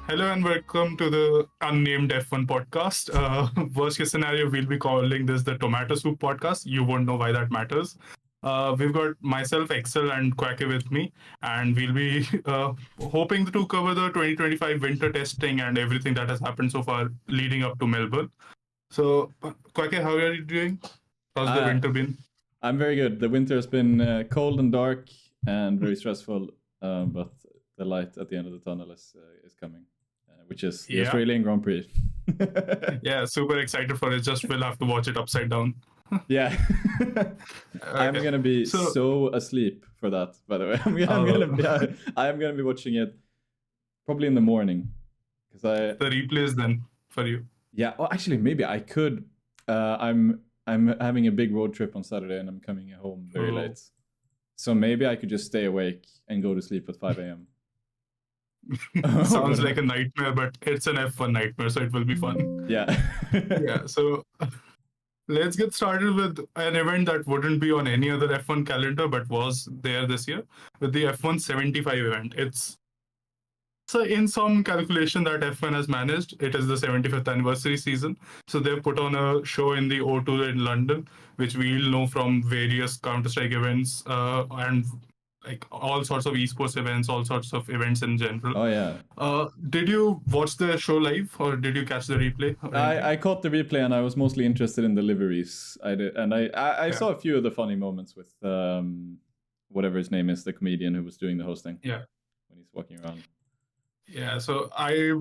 Hello and welcome to the unnamed F1 podcast. Worst case scenario, we'll be calling this the Tomato Soup podcast. You won't know why that matters. We've got myself, Excel, and Quacke with me, and we'll be hoping to cover the 2025 winter testing and everything that has happened so far leading up to Melbourne. So, Quacke, how are you doing? How's the winter been? I'm very good. The winter has been cold and dark and very stressful, but the light at the end of the tunnel is coming, which is the Australian Grand Prix. Yeah, super excited for it. Just we'll have to watch it upside down. Yeah. I'm gonna be so asleep for that, by the way. I'm gonna be watching it probably in the morning because the replays then for you. Yeah, well, actually, maybe I could. I'm having a big road trip on Saturday and I'm coming home very late, so maybe I could just stay awake and go to sleep at 5 a.m. Sounds like a nightmare, but it's an F1 nightmare, so it will be fun. Yeah. Yeah, so let's get started with an event that wouldn't be on any other F1 calendar, but was there this year with the F1 75 event. So in some calculation that F1 has managed, it is the 75th anniversary season. So they've put on a show in the O2 in London, which we'll know from various Counter-Strike events and like all sorts of esports events, all sorts of events in general. Oh yeah. Did you watch the show live or did you catch the replay? I caught the replay and I was mostly interested in the liveries. I did, and I saw a few of the funny moments with whatever his name is, the comedian who was doing the hosting. Yeah. When he's walking around. Yeah, so I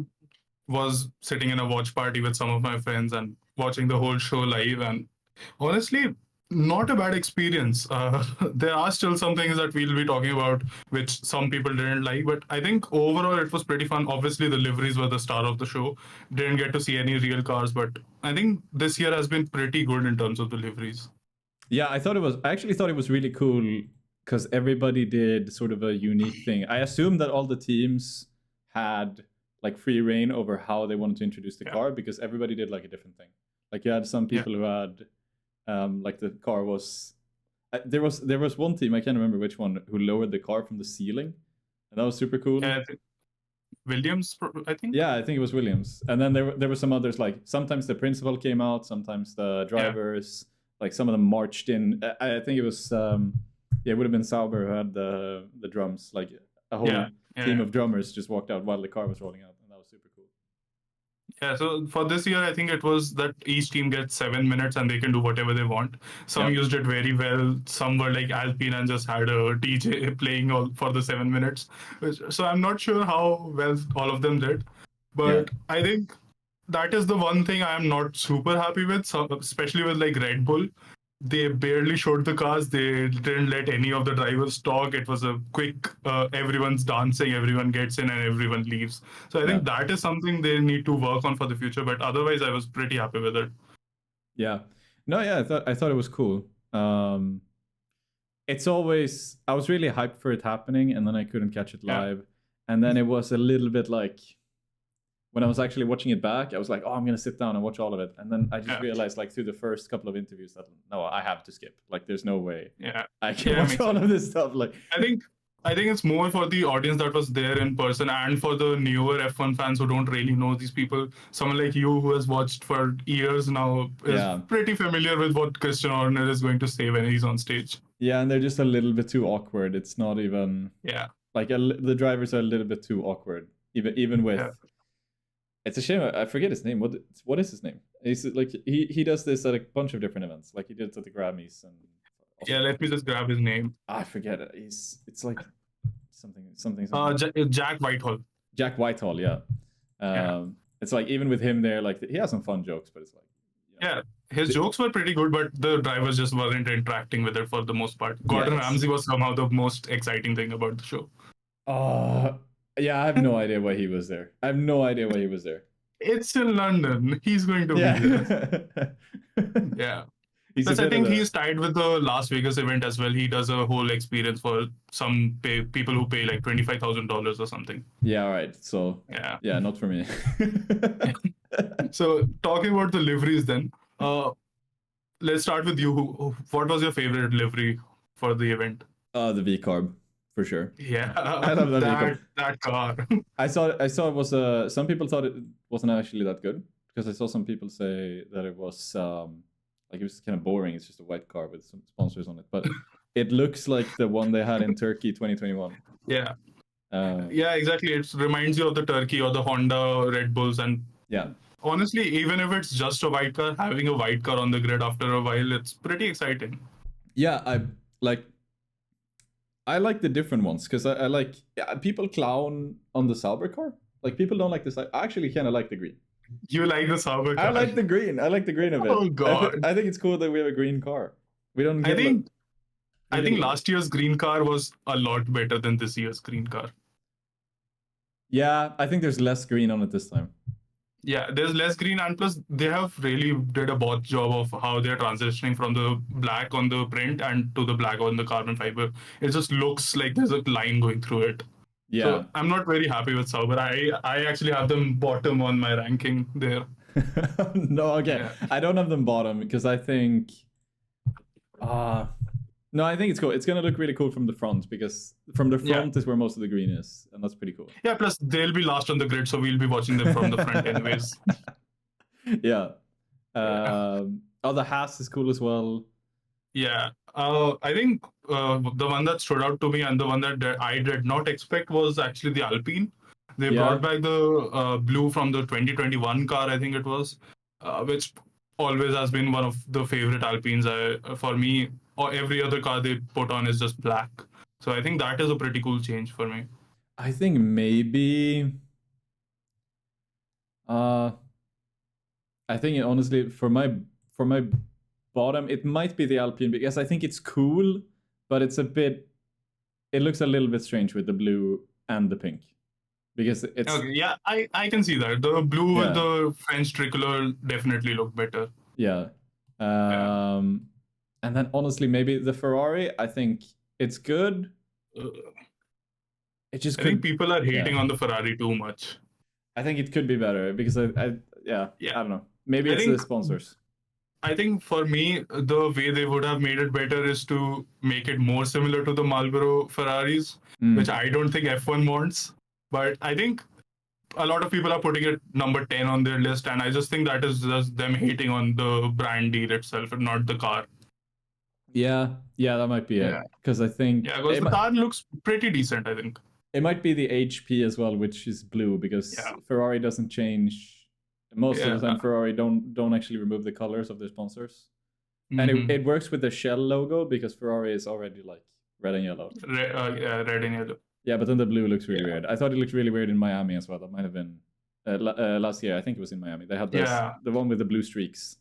was sitting in a watch party with some of my friends and watching the whole show live, and honestly, not a bad experience. There are still some things that we'll be talking about which some people didn't like, but I think overall it was pretty fun. Obviously, the liveries were the star of the show. Didn't get to see any real cars, but I think this year has been pretty good in terms of the liveries. Yeah, I actually thought it was really cool because everybody did sort of a unique thing. I assumed that all the teams had like free reign over how they wanted to introduce the car because everybody did like a different thing. Like you had some people who had like the car was there was one team, I can't remember which one, who lowered the car from the ceiling, and that was super cool. Yeah, Williams, I think. Yeah, I think it was Williams. And then there were some others, like sometimes the principal came out, sometimes the drivers, like some of them marched in. I think it was it would have been Sauber who had the drums, like a whole team of drummers just walked out while the car was rolling out, and that was super cool. Yeah, so for this year, I think it was that each team gets 7 minutes and they can do whatever they want. Some used it very well. Some were like Alpine and just had a DJ playing all for the 7 minutes. So I'm not sure how well all of them did. But I think that is the one thing I am not super happy with, especially with like Red Bull. They barely showed the cars. They didn't let any of the drivers talk. It was a quick, everyone's dancing, everyone gets in and everyone leaves. So I think that is something they need to work on for the future. But otherwise, I was pretty happy with it. Yeah. No, yeah, I thought it was cool. It's always, I was really hyped for it happening and then I couldn't catch it live. And then it was a little bit like, when I was actually watching it back, I was like, oh, I'm going to sit down and watch all of it. And then I just realized, like, through the first couple of interviews that, no, I have to skip. Like, there's no way I can watch all of this stuff. Like, I think it's more for the audience that was there in person and for the newer F1 fans who don't really know these people. Someone like you who has watched for years now is pretty familiar with what Christian Horner is going to say when he's on stage. Yeah, and they're just a little bit too awkward. It's not even... Yeah. Like, the drivers are a little bit too awkward, even with... Yeah. It's a shame. I forget his name. What is his name? He's like he does this at a bunch of different events. Like he did it at the Grammys and. Yeah, let me just grab his name. I forget it. It's like something. Jack Whitehall. Jack Whitehall, yeah. It's like even with him there, like he has some fun jokes, but it's like. Yeah, his jokes were pretty good, but the drivers just weren't interacting with it for the most part. Gordon Ramsay was somehow the most exciting thing about the show. Yeah, I have no idea why he was there. It's in London. He's going to be there. Yeah. Because I think he's tied with the Las Vegas event as well. He does a whole experience for some people who pay like $25,000 or something. Yeah, all right. So, yeah, not for me. So, talking about the liveries then, let's start with you. What was your favorite livery for the event? The V-Carb. for sure. Yeah, I love that vehicle. that car. I saw it was some people thought it wasn't actually that good because I saw some people say that it was like it was kind of boring. It's just a white car with some sponsors on it, but it looks like the one they had in Turkey 2021. Yeah. Yeah, exactly. It reminds you of the Turkey or the Honda Red Bulls. And yeah, honestly, even if it's just a white car, having a white car on the grid after a while, it's pretty exciting. Yeah, I like the different ones because I like people clown on the Sauber car. Like people don't like this. I actually kind of like the green. You like the Sauber car? I like the green. I like the green of it. Oh god! I think it's cool that we have a green car. We don't. I think last year's green car was a lot better than this year's green car. Yeah, I think there's less green on it this time. Yeah, there's less green, and plus they have really did a bot job of how they're transitioning from the black on the print and to the black on the carbon fiber. It just looks like there's a line going through it. Yeah. So I'm not very happy with Sauber. I actually have them bottom on my ranking there. No, okay. Yeah. I don't have them bottom because I think no, I think it's cool. It's gonna look really cool from the front because from the front is where most of the green is, and that's pretty cool. Yeah, plus they'll be last on the grid, so we'll be watching them from the front anyways. Yeah. The Haas is cool as well. Yeah. I think the one that stood out to me and the one that I did not expect was actually the Alpine. They brought back the blue from the 2021 car, I think it was, which always has been one of the favorite Alpines for me. Or every other car they put on is just black. So I think that is a pretty cool change for me. I think maybe I think honestly for my bottom it might be the Alpine because I think it's cool, but it looks a little bit strange with the blue and the pink. Because it's okay, yeah, I can see that. The blue with the French tricolor definitely look better. Yeah. And then honestly, maybe the Ferrari, I think it's good. It just I think people are hating on the Ferrari too much. I think it could be better because I don't know. Maybe it's the sponsors. I think for me, the way they would have made it better is to make it more similar to the Marlboro Ferraris, which I don't think F1 wants. But I think a lot of people are putting it number 10 on their list, and I just think that is just them hating on the brand deal itself and not the car. Yeah, that might be it. Because I think... Yeah, because the car looks pretty decent, I think. It might be the HP as well, which is blue, because Ferrari doesn't change... Most of the time, Ferrari don't actually remove the colors of their sponsors. And it works with the Shell logo, because Ferrari is already like red and yellow. Red and yellow. Yeah, but then the blue looks really weird. I thought it looked really weird in Miami as well. That might have been last year. I think it was in Miami. They had the one with the blue streaks.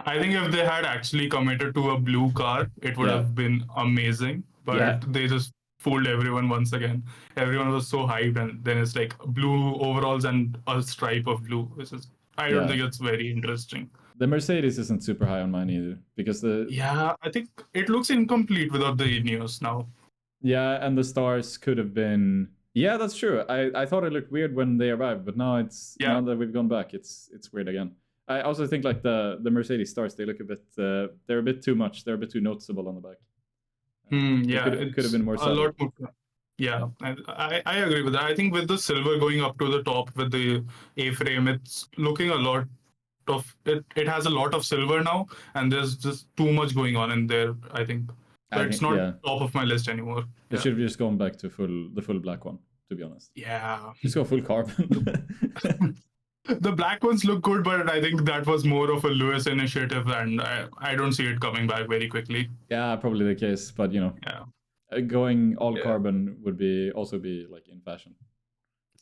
I think if they had actually committed to a blue car, it would have been amazing. But they just fooled everyone once again. Everyone was so hyped, and then it's like blue overalls and a stripe of blue, which is I don't think it's very interesting. The Mercedes isn't super high on mine either because I think it looks incomplete without the Ineos now. Yeah, and the stars could have been... Yeah, that's true. I thought it looked weird when they arrived, but now now that we've gone back, it's weird again. I also think like the Mercedes stars, they look a bit... they're a bit too much. They're a bit too noticeable on the back. It could have been more subtle. A lot more. Yeah, I agree with that. I think with the silver going up to the top with the A-frame, it's looking a lot of... It has a lot of silver now, and there's just too much going on in there, I think. But it's not top of my list anymore. It should have just gone back to the full black one, to be honest. Yeah. Just go full carbon. The black ones look good, but I think that was more of a Lewis initiative, and I don't see it coming back very quickly. Yeah, probably the case, but going all carbon would also be like in fashion.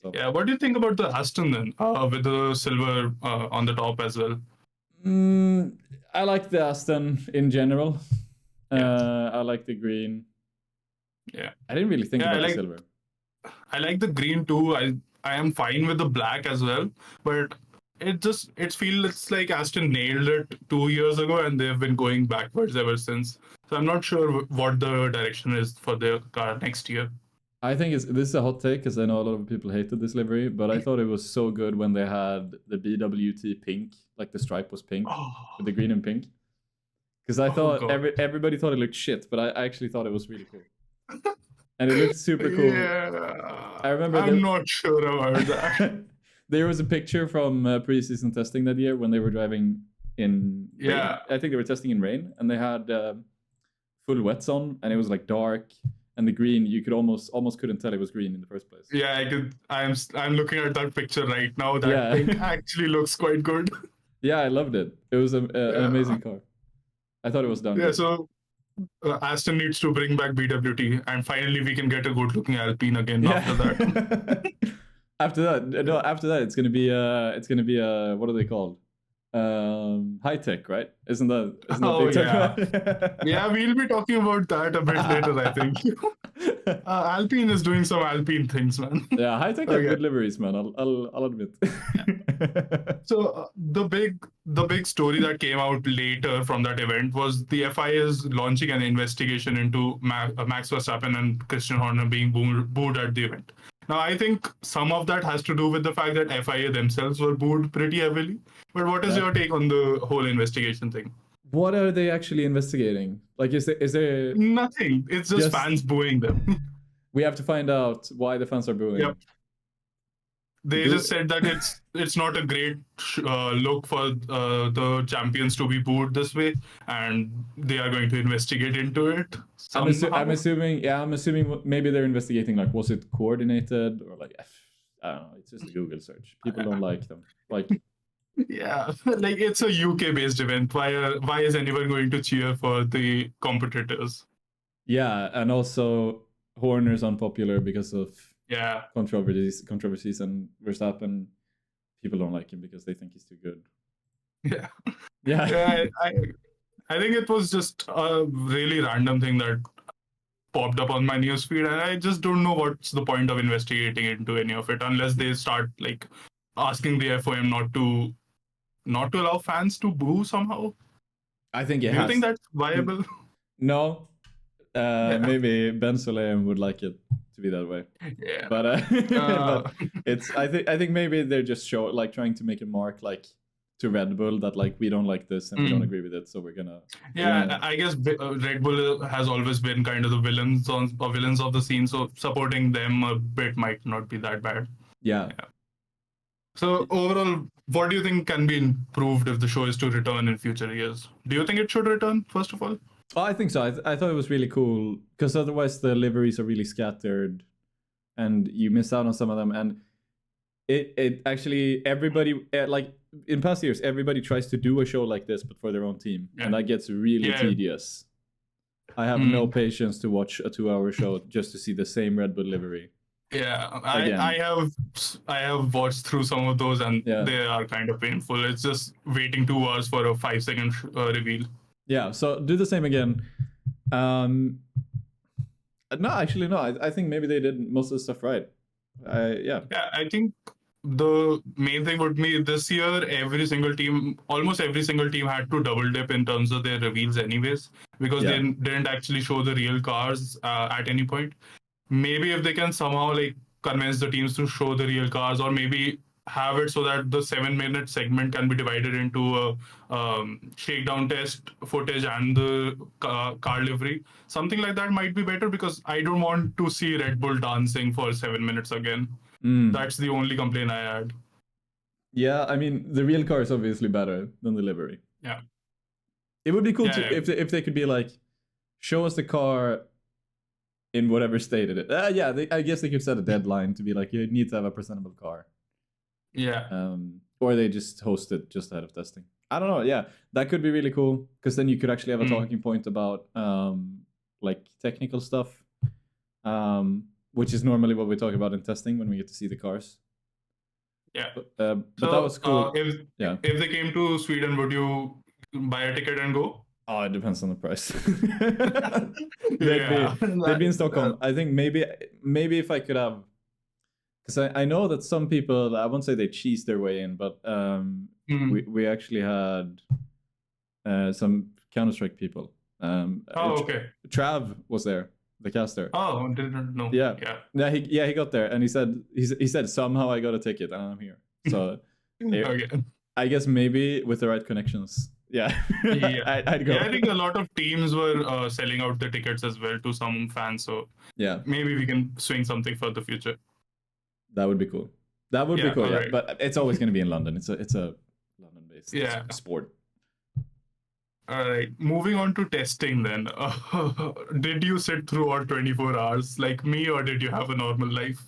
So. Yeah, what do you think about the Aston then, with the silver on the top as well? I like the Aston in general. I like the green. Yeah, I didn't really think about the silver. I like the green too. I am fine with the black as well, but it feels like Aston nailed it 2 years ago, and they've been going backwards ever since. So I'm not sure what the direction is for their car next year. I think this is a hot take because I know a lot of people hated this livery, but I thought it was so good when they had the BWT pink, like the stripe was pink with the green and pink. Because I thought everybody thought it looked shit, but I actually thought it was really cool. and it looked super cool. Yeah, I remember I'm not sure about that. there was a picture from pre-season testing that year when they were driving in rain. Yeah. I think they were testing in rain, and they had full wets on, and it was like dark, and the green you could almost couldn't tell it was green in the first place. Yeah, I could. I'm looking at that picture right now. That thing actually looks quite good. Yeah, I loved it. It was an amazing car. I thought it was done. Yeah, good. so Aston needs to bring back BWT, and finally we can get a good-looking Alpine again. After that, after that, it's gonna be what are they called? High tech, right? Isn't that oh yeah, yeah. We'll be talking about that a bit later, I think. Alpine is doing some Alpine things, man. Yeah, high tech have good liveries, man. I'll admit. So the big story that came out later from that event was the FIA is launching an investigation into Max Verstappen and Christian Horner being booed at the event. Now, I think some of that has to do with the fact that FIA themselves were booed pretty heavily. But what is your take on the whole investigation thing? What are they actually investigating? Like, is there nothing? It's just fans booing them. We have to find out why the fans are booing. Yep. They just said that it's not a great look for the champions to be booed this way, and they are going to investigate into it. I'm assuming maybe they're investigating, like, was it coordinated, or like, I don't know. It's just a Google search. People don't like them. Like, yeah, like it's a UK based event. Why is anyone going to cheer for the competitors? Yeah, and also Horner's unpopular because of controversies, and Verstappen, people don't like him because they think he's too good. Yeah. I think it was just a really random thing that popped up on my newsfeed, and I just don't know what's the point of investigating into any of it unless they start like asking the FOM not to allow fans to boo somehow. I think it Do you think that's viable? No. Maybe Ben Sulayem would like it to be that way. Yeah. But, but it's I think maybe they're just trying to make a mark, like, to Red Bull, that like we don't like this and we don't agree with it, so we're gonna. I guess Red Bull has always been kind of the villains of the scene, so supporting them a bit might not be that bad. Yeah. So overall, what do you think can be improved if the show is to return in future years? Do you think it should return, first of all? Oh, I think so. I thought it was really cool, because otherwise the liveries are really scattered and you miss out on some of them. And it actually, everybody, like in past years, everybody tries to do a show like this, but for their own team. Yeah. And that gets really tedious. I have no patience to watch a 2-hour show just to see the same Red Bull livery. Yeah, I have watched through some of those, and they are kind of painful. It's just waiting 2 hours for a 5-second reveal. Yeah, so do the same again. No, actually, no. I think maybe they did most of the stuff right. Yeah, I think the main thing would be this year, almost every single team had to double dip in terms of their reveals anyways, because they didn't actually show the real cars at any point. Maybe if they can somehow like convince the teams to show the real cars, or maybe have it so that the 7-minute segment can be divided into a shakedown test footage and the car livery. Something like that might be better, because I don't want to see Red Bull dancing for 7 minutes again. That's the only complaint I had. Yeah, I mean, the real car is obviously better than the livery. Yeah. It would be cool if they could be like, show us the car in whatever state it is. I guess they could set a deadline to be like, you need to have a presentable car. Yeah. Or they just host it just ahead of testing. I don't know. Yeah, that could be really cool, because then you could actually have a talking point about like technical stuff, which is normally what we talk about in testing when we get to see the cars. Yeah. But that was cool. If they came to Sweden, would you buy a ticket and go? Oh, it depends on the price. They'd be in Stockholm. I think maybe if I could have, because I know that some people, I won't say they cheesed their way in, but we actually had some Counter-Strike people. Okay. Trav was there, the caster. Oh, I didn't know. Yeah, he got there, and he said somehow I got a ticket and I'm here. So okay. I guess maybe with the right connections yeah, Yeah. I'd go. Yeah, I think a lot of teams were selling out the tickets as well to some fans. So Yeah, maybe we can swing something for the future. that would be cool. That would be Yeah, cool. all Yeah, right. but it's always going to be in London. It's a London-based Yeah. sport. All right. Moving on to testing then. Did you sit through all 24 hours like me, or did you have a normal life?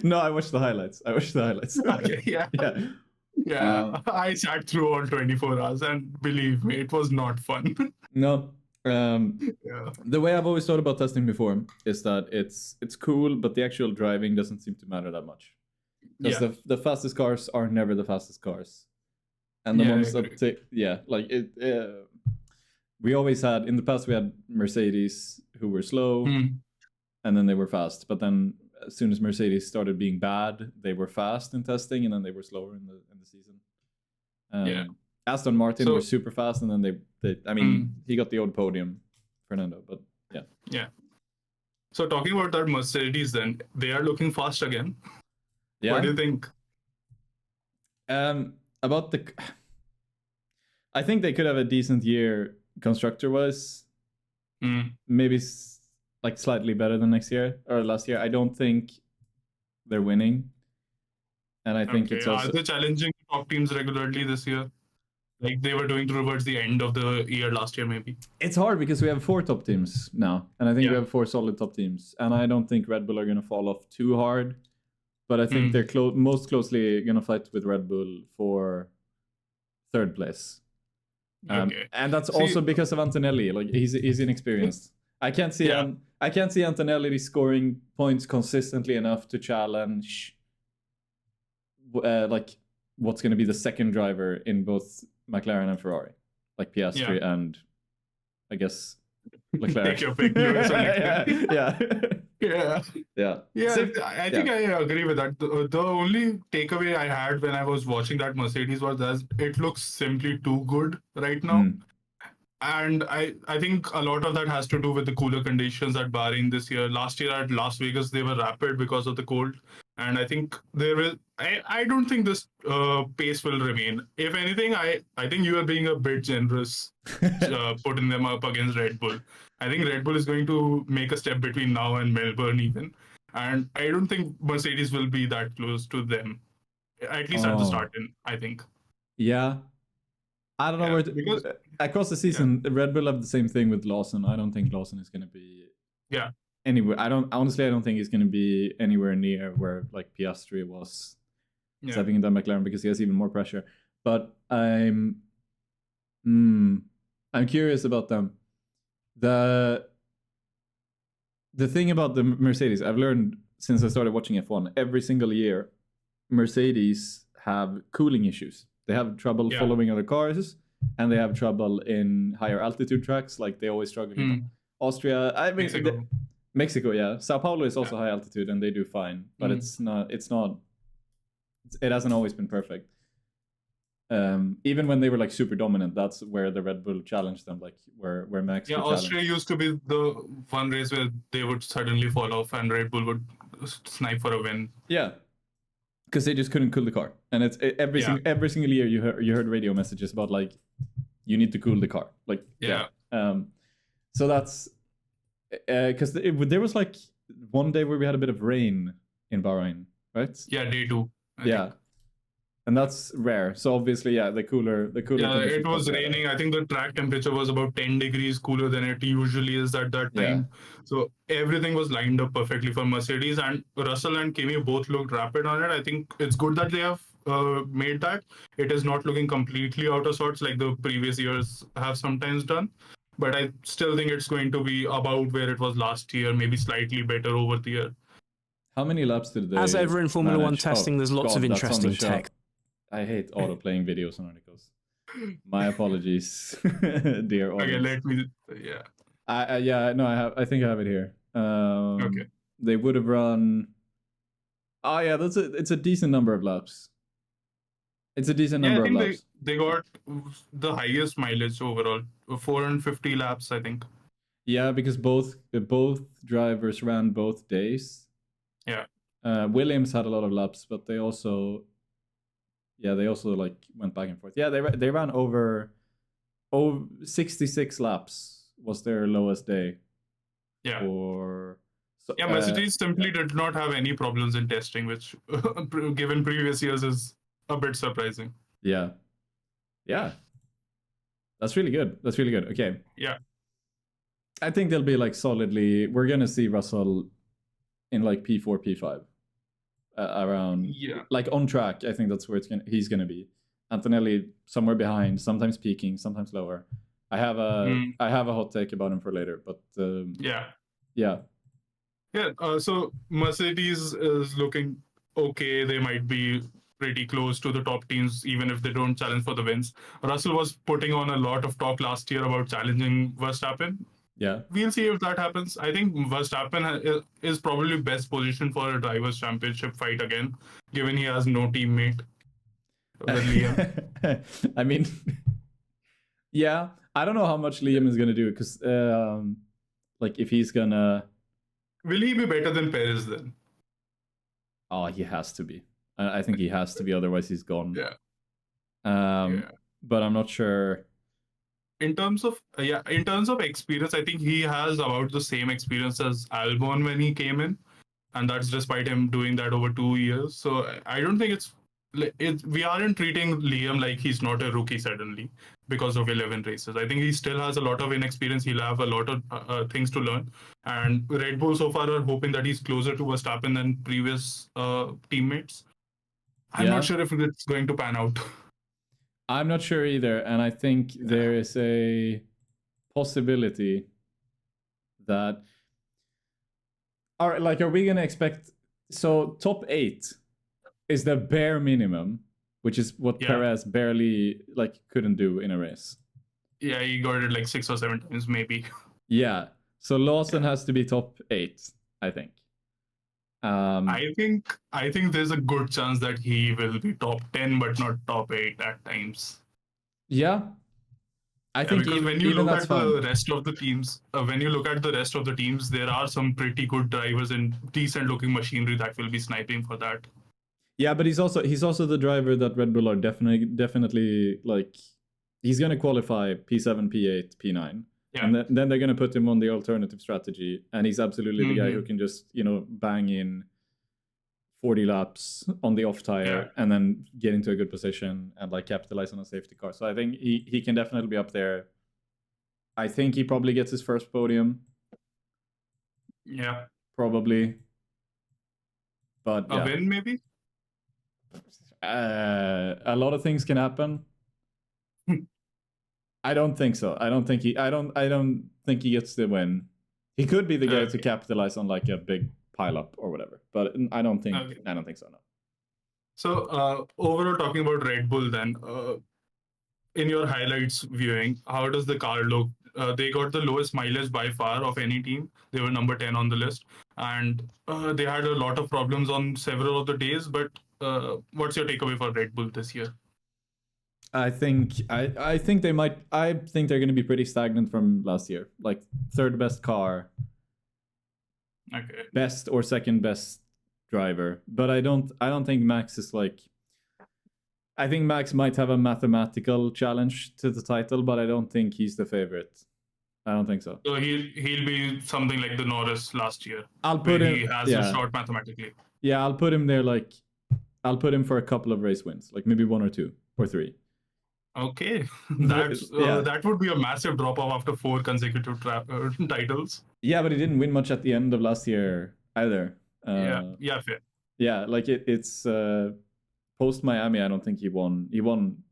No, I watched the highlights. Okay, yeah. Yeah. Yeah. I sat through all 24 hours, and believe me, it was not fun. No. Yeah. The way I've always thought about testing before is that it's cool, but the actual driving doesn't seem to matter that much. Because Yeah. the fastest cars are never the fastest cars. And the Yeah, I ones agree. that take, yeah, like it. We always had, in the past, we had Mercedes who were slow Hmm. and then they were fast. But then as soon as Mercedes started being bad, they were fast in testing and then they were slower in the season. Yeah. Aston Martin So- were super fast and then they I mean, he got the old podium, Fernando, but yeah. Yeah. So talking about that Mercedes, then they are looking fast again. Yeah. What do you think? About the, I think they could have a decent year constructor wise. Maybe like slightly better than next year or last year. I don't think they're winning, and I think it's also, are they challenging top teams regularly this year, like they were doing towards the end of the year last year, maybe? it's hard because we have 4 top teams now, and I think we have 4 solid top teams, and I don't think Red Bull are going to fall off too hard, but I think they're most closely going to fight with Red Bull for 3rd place. Okay. And that's also because of Antonelli. Like he's inexperienced. I can't see Antonelli scoring points consistently enough to challenge like what's going to be the second driver in both McLaren and Ferrari, like Piastri and I guess Leclerc. Take your pick, Lewis or Leclerc. Yeah. I think I agree with that. The only takeaway I had when I was watching that Mercedes was that it looks simply too good right now. And I think a lot of that has to do with the cooler conditions at Bahrain this year. Last year at Las Vegas, they were rapid because of the cold. And I think I don't think this pace will remain. If anything, I think you are being a bit generous putting them up against Red Bull. I think Red Bull is going to make a step between now and Melbourne even. And I don't think Mercedes will be that close to them, at least at the start, I think. Yeah. I don't know where to, because across the season, Red Bull have the same thing with Lawson. I don't think Lawson is going to be anywhere. I don't think he's going to be anywhere near where like Piastri was stepping into McLaren because he has even more pressure. But I'm curious about them. The thing about the Mercedes, I've learned since I started watching F1, every single year, Mercedes have cooling issues. They have trouble following other cars, and they have trouble in higher altitude tracks. Like they always struggle in Austria. I mean, Mexico, yeah. Sao Paulo is also high altitude, and they do fine, but it's not. It hasn't always been perfect. Even when they were like super dominant, that's where the Red Bull challenged them, like where Max. Yeah, Austria used to be the one race where they would suddenly fall off, and Red Bull would snipe for a win. Yeah. Because they just couldn't cool the car, and it's every single year you heard radio messages about like you need to cool the car, like so that's because there was like one day where we had a bit of rain in Bahrain, right? Yeah, day 2. I think. And that's rare. So obviously, the cooler. Yeah, it was raining. I think the track temperature was about 10 degrees cooler than it usually is at that time. So everything was lined up perfectly for Mercedes, and Russell and Kimi both looked rapid on it. I think it's good that they have made that. It is not looking completely out of sorts like the previous years have sometimes done. But I still think it's going to be about where it was last year, maybe slightly better over the year. How many laps did they? As ever in Formula One testing, there's lots of interesting tech. I hate auto-playing videos on articles. My apologies, dear audience. Okay, let me. I think I have it here. Okay. They would have run. Oh yeah, it's a decent number of laps. It's a decent number of laps. They got the highest mileage overall, 450 laps, I think. Yeah, because both drivers ran both days. Yeah. Williams had a lot of laps, but they also Yeah, they also like went back and forth. Yeah, they ran over 66 laps was their lowest day. Yeah. Or yeah, Mercedes simply did not have any problems in testing, which given previous years is a bit surprising. Yeah. That's really good. Okay. Yeah. I think they'll be like solidly. We're gonna see Russell in like P4, P5, around like on track. I think that's where he's gonna be. Antonelli somewhere behind, sometimes peaking, sometimes lower. I have a hot take about him for later, but yeah. So Mercedes is looking okay. They might be pretty close to the top teams, even if they don't challenge for the wins. Russell was putting on a lot of talk last year about challenging Verstappen. Yeah. We'll see if that happens. I think Verstappen is probably best positioned for a drivers' championship fight again, given he has no teammate with Liam. I mean, yeah, I don't know how much Liam is gonna do because, like, if he's gonna, will he be better than Perez then? Oh, he has to be. I think he has to be, otherwise he's gone. Yeah. But I'm not sure. In terms of experience, I think he has about the same experience as Albon when he came in, and that's despite him doing that over 2 years. So I don't think we aren't treating Liam like he's not a rookie suddenly because of 11 races. I think he still has a lot of inexperience. He'll have a lot of things to learn, and Red Bull so far are hoping that he's closer to Verstappen than previous teammates. I'm not sure if it's going to pan out. I'm not sure either, and I think there is a possibility that, all right, like, are we gonna expect, so top 8 is the bare minimum, which is what Perez barely like couldn't do in a race. Yeah, he got it like 6 or 7 times maybe. Yeah, so Lawson has to be top 8, I think. I think there's a good chance that he will be top 10, but not top 8 at times. Yeah, I think because when you look at the rest of the teams, there are some pretty good drivers and decent-looking machinery that will be sniping for that. Yeah, but he's also the driver that Red Bull are definitely like, he's gonna qualify P7, P8, P9. Yeah. And then they're going to put him on the alternative strategy. And he's absolutely the guy who can just, bang in 40 laps on the off tire and then get into a good position and like capitalize on a safety car. So I think he can definitely be up there. I think he probably gets his first podium. Yeah. Probably. But a win maybe? A lot of things can happen. I don't think so. I don't think he gets the win. He could be the guy to capitalize on like a big pileup or whatever, but I don't think so. No. So overall, talking about Red Bull, then in your highlights viewing, how does the car look? They got the lowest mileage by far of any team. They were number 10 on the list, and they had a lot of problems on several of the days. But what's your takeaway for Red Bull this year? I think they might. I think they're going to be pretty stagnant from last year. Like third best car, best or second best driver. But I don't think Max is like. I think Max might have a mathematical challenge to the title, but I don't think he's the favorite. I don't think so. So he'll be something like the Norris last year. I'll put him. He has a shot mathematically. Yeah, I'll put him there. Like, I'll put him for a couple of race wins, like maybe 1 or 2 or 3. Okay, that would be a massive drop off after 4 consecutive titles. Yeah, but he didn't win much at the end of last year either. Yeah, fair. Yeah, like it's post Miami. I don't think he won.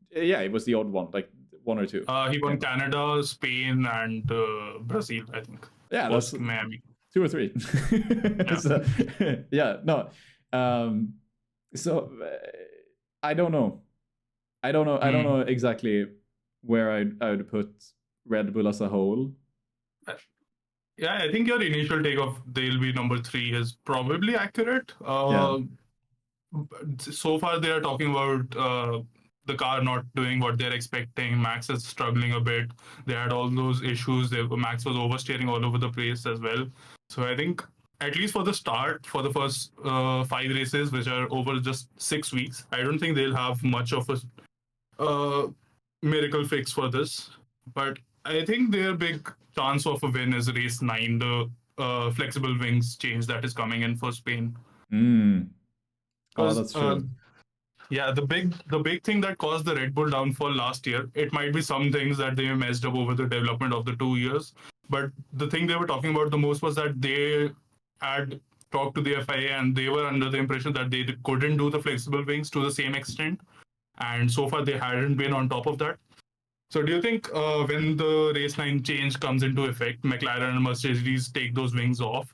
Yeah, it was the odd one, like 1 or 2. He won Canada, Spain, and Brazil, I think. Yeah, post Miami. 2 or 3. No. So I don't know. I don't know exactly where I would put Red Bull as a whole. Yeah, I think your initial take of they'll be number 3 is probably accurate. So far, they are talking about the car not doing what they're expecting. Max is struggling a bit. They had all those issues. Max was oversteering all over the place as well. So I think at least for the start, for the first 5 races, which are over just 6 weeks, I don't think they'll have much of a miracle fix for this. But I think their big chance of a win is race 9, the flexible wings change that is coming in for Spain. Oh, that's true. Yeah, the big thing that caused the Red Bull downfall last year, it might be some things that they messed up over the development of the 2 years. But the thing they were talking about the most was that they had talked to the FIA and they were under the impression that they couldn't do the flexible wings to the same extent. And so far, they hadn't been on top of that. So do you think when the race 9 change comes into effect, McLaren and Mercedes take those wings off,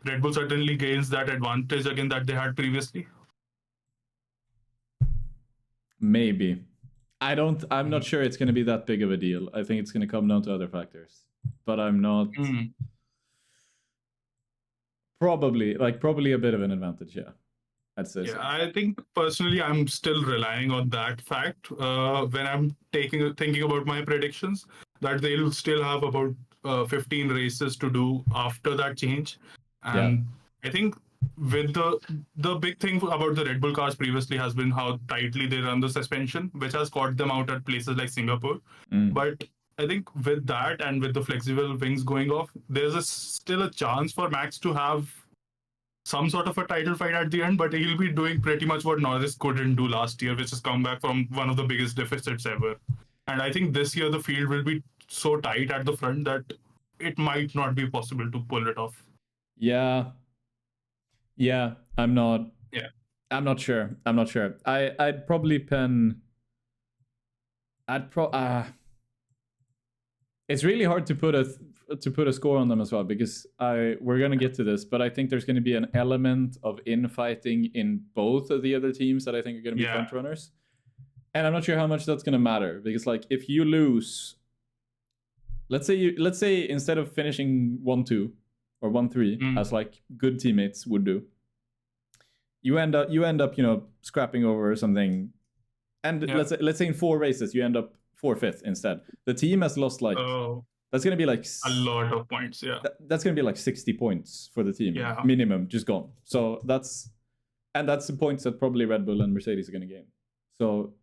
Red Bull certainly gains that advantage again that they had previously? Maybe. I'm not sure it's going to be that big of a deal. I think it's going to come down to other factors. But I'm not... Probably a bit of an advantage, yeah. I'd say so. I think personally I'm still relying on that fact when I'm thinking about my predictions, that they'll still have about 15 races to do after that change. And I think with the big thing about the Red Bull cars previously has been how tightly they run the suspension, which has caught them out at places like Singapore. But I think with that and with the flexible wings going off, there's still a chance for Max to have some sort of a title fight at the end, but he'll be doing pretty much what Norris couldn't do last year, which is come back from one of the biggest deficits ever. And I think this year the field will be so tight at the front that it might not be possible to pull it off. Yeah, I'm not sure. I'd probably pen... It's really hard to put a score on them as well, because we're gonna get to this, but I think there's gonna be an element of infighting in both of the other teams that I think are gonna be front runners, and I'm not sure how much that's gonna matter, because like if you lose, let's say instead of finishing 1-2 or 1-3 as like good teammates would do, you end up scrapping over something, and let's say in 4 races you end up 4th instead. The team has lost like that's gonna be like a lot of points. That's gonna be like 60 points for the team minimum, just gone. So that's the points that probably Red Bull and Mercedes are gonna gain. So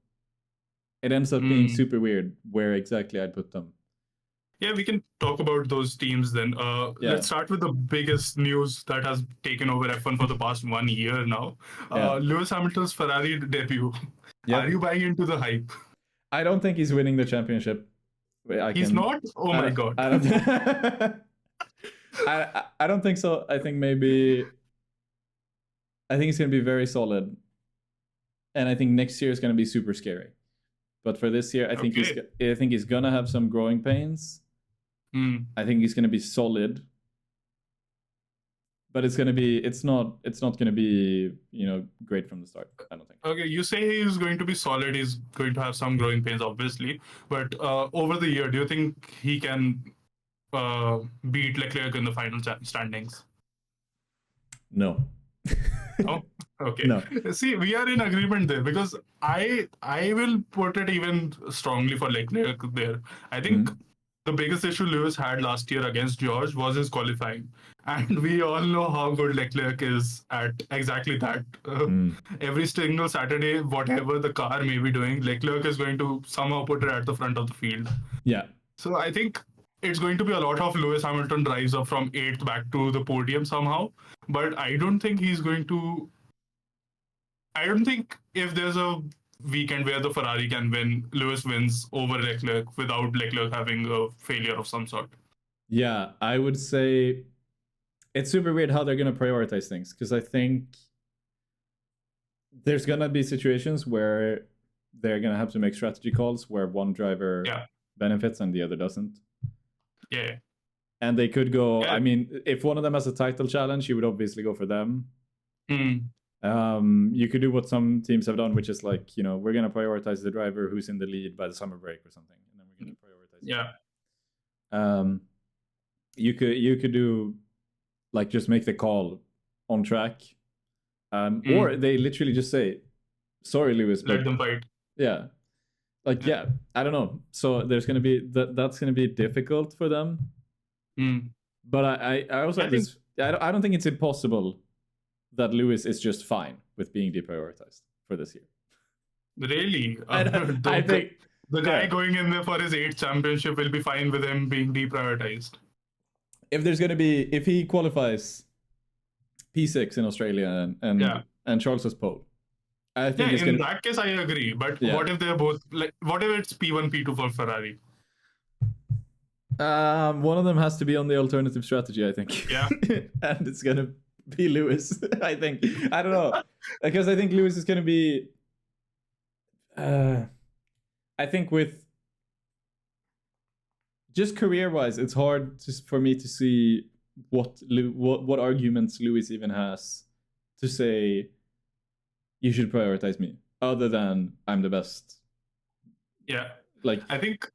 it ends up being super weird where exactly I'd put them. Yeah, we can talk about those teams then. Let's start with the biggest news that has taken over F1 for the past 1 year now. Lewis Hamilton's Ferrari debut. Are you buying into the hype? I don't think he's winning the championship. He's not? Oh my God. I don't think so. I think he's going to be very solid. And I think next year is going to be super scary. But for this year, I think he's going to have some growing pains. I think he's going to be solid. But it's not going to be, great from the start, I don't think. Okay, you say he's going to be solid, he's going to have some growing pains, obviously. But over the year, do you think he can beat Leclerc in the final standings? No. Oh, okay. No. See, we are in agreement there, because I will put it even strongly for Leclerc there. I think the biggest issue Lewis had last year against George was his qualifying. And we all know how good Leclerc is at exactly that. Every single Saturday, whatever the car may be doing, Leclerc is going to somehow put it at the front of the field. Yeah. So I think it's going to be a lot of Lewis Hamilton drives up from 8th back to the podium somehow. But I don't think he's going to... I don't think if there's a weekend where the Ferrari can win, Lewis wins over Leclerc without Leclerc having a failure of some sort. Yeah, I would say it's super weird how they're going to prioritize things, because I think there's going to be situations where they're going to have to make strategy calls where one driver benefits and the other doesn't. Yeah. And they could go, I mean, if one of them has a title challenge, you would obviously go for them. You could do what some teams have done, which is like, we're going to prioritize the driver who's in the lead by the summer break or something. And then we're going to prioritize them. You could do like just make the call on track. Or they literally just say, sorry, Lewis. Let them fight. Yeah. Like, I don't know. So there's going to be, that's going to be difficult for them. But I also have this, I don't think it's impossible that Lewis is just fine with being deprioritized for this year. Really? I think the guy going in there for his 8th championship will be fine with him being deprioritized. If he qualifies P6 in Australia and Charles is pole, I think in that case I agree. But what if they're both what if it's P1, P2 for Ferrari? One of them has to be on the alternative strategy, I think. Yeah. And it's gonna be Lewis, I think. I don't know. Because I think Lewis is gonna be I think with just career-wise, it's hard for me to see what arguments Lewis even has to say you should prioritize me, other than I'm the best. Yeah. Like I think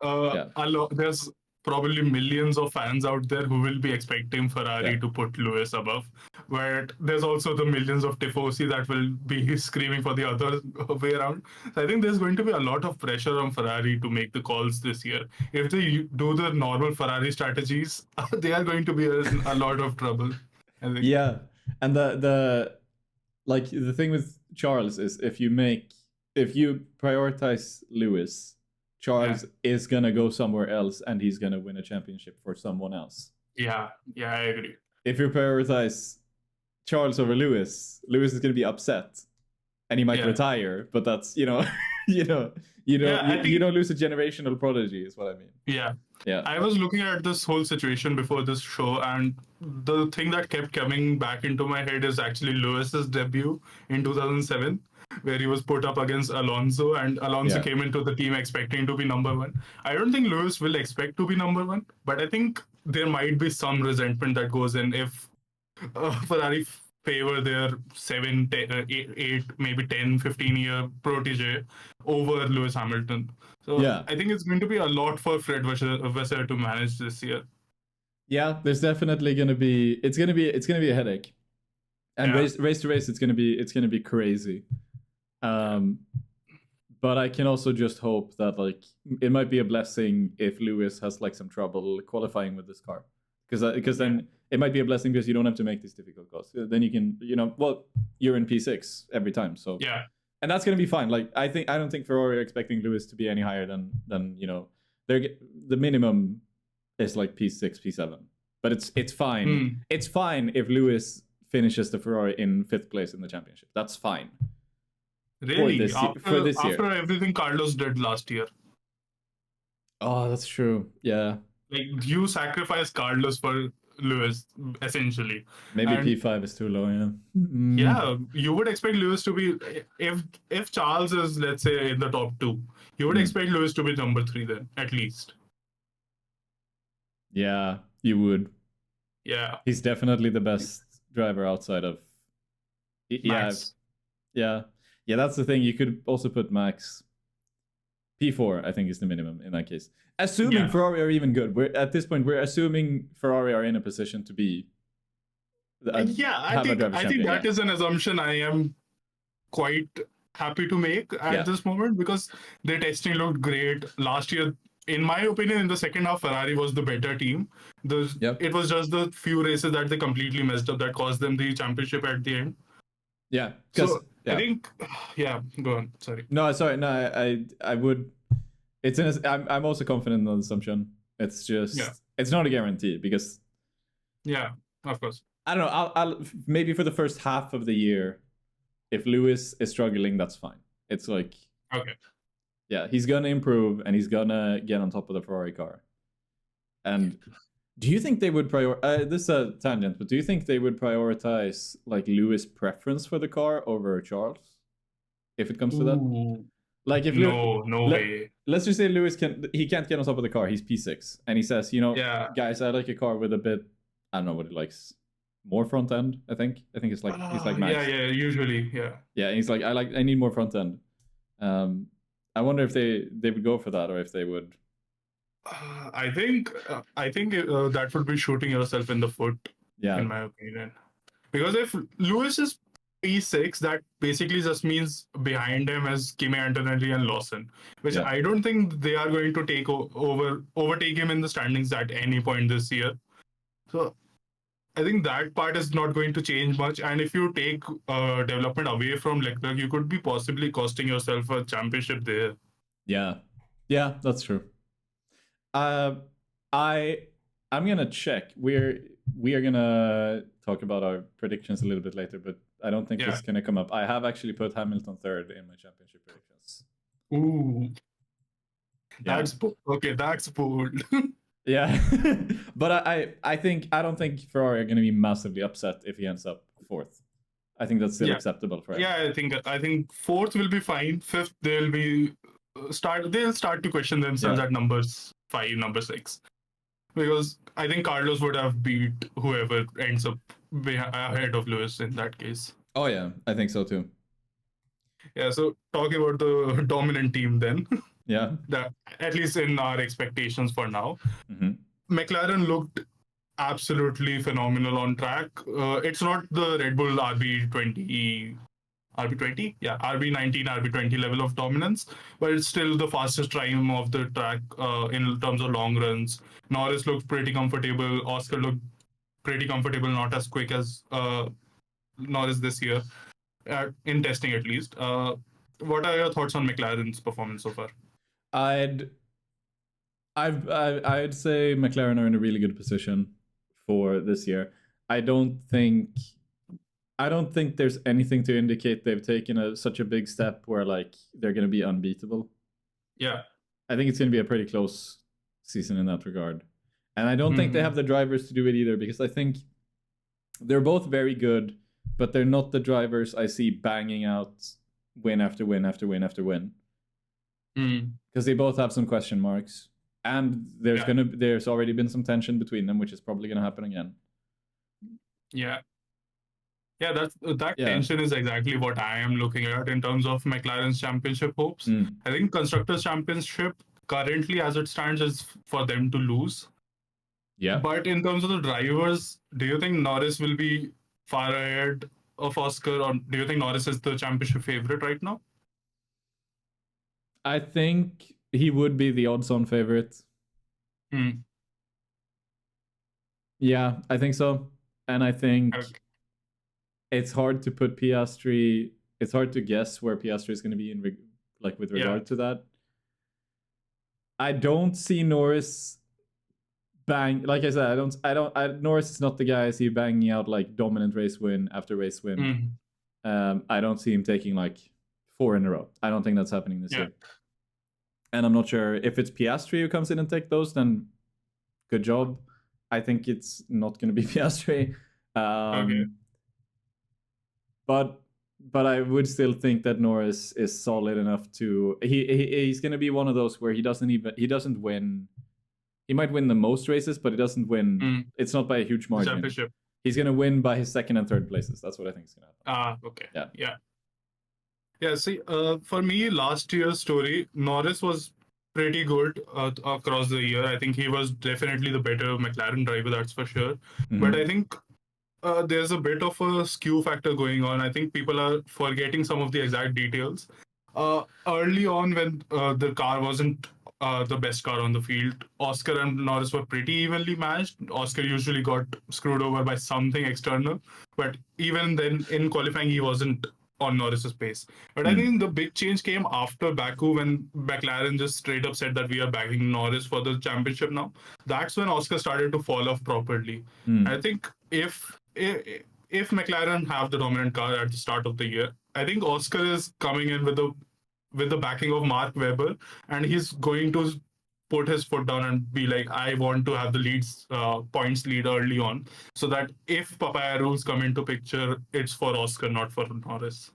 there's probably millions of fans out there who will be expecting Ferrari to put Lewis above. But there's also the millions of Tifosi that will be screaming for the other way around. So I think there's going to be a lot of pressure on Ferrari to make the calls this year. If they do the normal Ferrari strategies, they are going to be in a lot of trouble, I think. Yeah, and the thing with Charles is if you prioritize Lewis, Charles is gonna go somewhere else and he's gonna win a championship for someone else. Yeah, I agree. If you prioritize Charles over Lewis is gonna be upset, and he might retire. But that's you don't lose a generational prodigy, is what I mean. Yeah. Yeah. I was looking at this whole situation before this show, and the thing that kept coming back into my head is actually Lewis's debut in 2007. Where he was put up against Alonso, and Alonso came into the team expecting to be number 1. I don't think Lewis will expect to be number 1, but I think there might be some resentment that goes in if Ferrari favor their 7, 10, 8, maybe 10, 15-year protege over Lewis Hamilton. So I think it's going to be a lot for Fred Vasseur to manage this year. Yeah, there's definitely going to be it's going to be a headache. And race to race it's going to be crazy. But I can also just hope that it might be a blessing if Lewis has some trouble qualifying with this car, because then it might be a blessing because you don't have to make these difficult calls. Then you can you're in P6 every time, so and that's gonna be fine. I don't think Ferrari are expecting Lewis to be any higher than the minimum is P6 P7, but it's fine. It's fine if Lewis finishes the Ferrari in 5th place in the championship. That's fine. Really? For this year. After everything Carlos did last year. Oh, that's true. Yeah. You sacrifice Carlos for Lewis, essentially. Maybe P5 is too low, yeah. Yeah, you would expect Lewis to be... If Charles is, let's say, in the top 2, you would expect Lewis to be number 3 then, at least. Yeah, you would. Yeah. He's definitely the best driver outside of... Max. Yeah, that's the thing. You could also put Max. P4, I think, is the minimum in that case. Assuming Ferrari are even good. At this point, we're assuming Ferrari are in a position to be. I think that is an assumption I am quite happy to make at this moment, because their testing looked great last year. In my opinion, in the second half, Ferrari was the better team. It was just the few races that they completely messed up that caused them the championship at the end. Yeah. I think, go on. Sorry. No, sorry. No, I would. I'm also confident in the assumption. It's just, it's not a guarantee because. Yeah, of course. I don't know. I'll maybe for the first half of the year, if Lewis is struggling, that's fine. It's okay. Yeah, he's gonna improve and he's gonna get on top of the Ferrari car. And do you think they would this is a tangent, but do you think they would prioritize Lewis' preference for the car over Charles, if it comes to that? If no way. Let's just say Lewis can't get on top of the car. He's P6, and he says, guys, I like a car with a bit, I don't know what he likes, more front end. I think it's he's like Max. Yeah, usually, Yeah, and he's like, I need more front end. I wonder if they would go for that, or if they would. I think that would be shooting yourself in the foot. Yeah. In my opinion, because if Lewis is P6, that basically just means behind him is Kimi Antonelli and Lawson, which I don't think they are going to overtake him in the standings at any point this year. So I think that part is not going to change much. And if you take development away from Leclerc, you could be possibly costing yourself a championship there. Yeah, that's true. I'm gonna check. We are gonna talk about our predictions a little bit later, but I don't think this is gonna come up. I have actually put Hamilton third in my championship predictions. Ooh, Yeah. That's bold. Yeah, but I don't think Ferrari are going to be massively upset if he ends up fourth. I think that's still acceptable for him. Yeah, I think fourth will be fine. Fifth, they'll start to question themselves at numbers 5, number 6, because I think Carlos would have beat whoever ends up ahead of Lewis in that case. Oh yeah, I think so too. Yeah, so talking about the dominant team then. Yeah. At least in our expectations for now. Mm-hmm. McLaren looked absolutely phenomenal on track. It's not the Red Bull RB20, RB19, RB20 level of dominance, but it's still the fastest time of the track in terms of long runs. Norris looked pretty comfortable. Oscar looked pretty comfortable, not as quick as Norris this year, in testing at least. What are your thoughts on McLaren's performance so far? I'd say McLaren are in a really good position for this year. I don't think there's anything to indicate they've taken such a big step where like they're going to be unbeatable. Yeah, I think it's going to be a pretty close season in that regard, and I don't think they have the drivers to do it either, because I think they're both very good, but they're not the drivers I see banging out win after win after win after win. Because they both have some question marks, and there's already been some tension between them, which is probably gonna happen again. Yeah, that tension is exactly what I am looking at in terms of McLaren's championship hopes. I think Constructors' Championship currently, as it stands, is for them to lose. Yeah. But in terms of the drivers, do you think Norris will be far ahead of Oscar, or do you think Norris is the championship favorite right now? I think he would be the odds-on favorite. Yeah, I think so. And I think it's hard to put Piastri... It's hard to guess where Piastri is going to be with regard to that. I don't see Norris bang... Like I said, Norris is not the guy I see banging out like dominant race win after race win. I don't see him taking like 4 in a row. I don't think that's happening this year. And I'm not sure if it's Piastri who comes in and take those, then good job. I think it's not going to be Piastri. But I would still think that Norris is solid enough to... He's going to be one of those where he doesn't win. He might win the most races, but he doesn't win. It's not by a huge margin. He's going to win by his second and third places. That's what I think is going to happen. Okay. Yeah, see, for me, last year's story, Norris was pretty good across the year. I think he was definitely the better McLaren driver, that's for sure. But I think there's a bit of a skew factor going on. I think people are forgetting some of the exact details. Early on, when the car wasn't the best car on the field, Oscar and Norris were pretty evenly matched. Oscar usually got screwed over by something external, but even then in qualifying he wasn't on Norris's pace. But I think the big change came after Baku, when McLaren just straight up said that we are backing Norris for the championship now. That's when Oscar started to fall off properly. I think if McLaren have the dominant car at the start of the year, I think Oscar is coming in with the backing of Mark Webber, and he's going to put his foot down and be like, I want to have the points lead early on, so that if Papaya rules come into picture, it's for Oscar, not for Norris.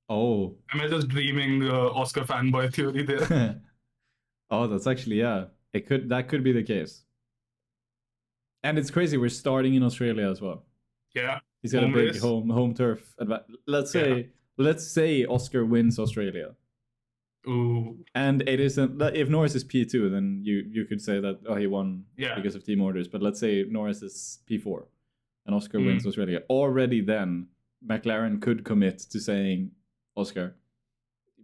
Oh. Am I just dreaming Oscar fanboy theory there? Oh, that's actually, that could be the case. And it's crazy, we're starting in Australia as well. Yeah. He's got a big home turf advantage. Let's say Oscar wins Australia. Ooh. And it isn't... If Norris is P2, then you could say that he won because of team orders. But let's say Norris is P4 and Oscar wins Australia. Already then, McLaren could commit to saying, Oscar,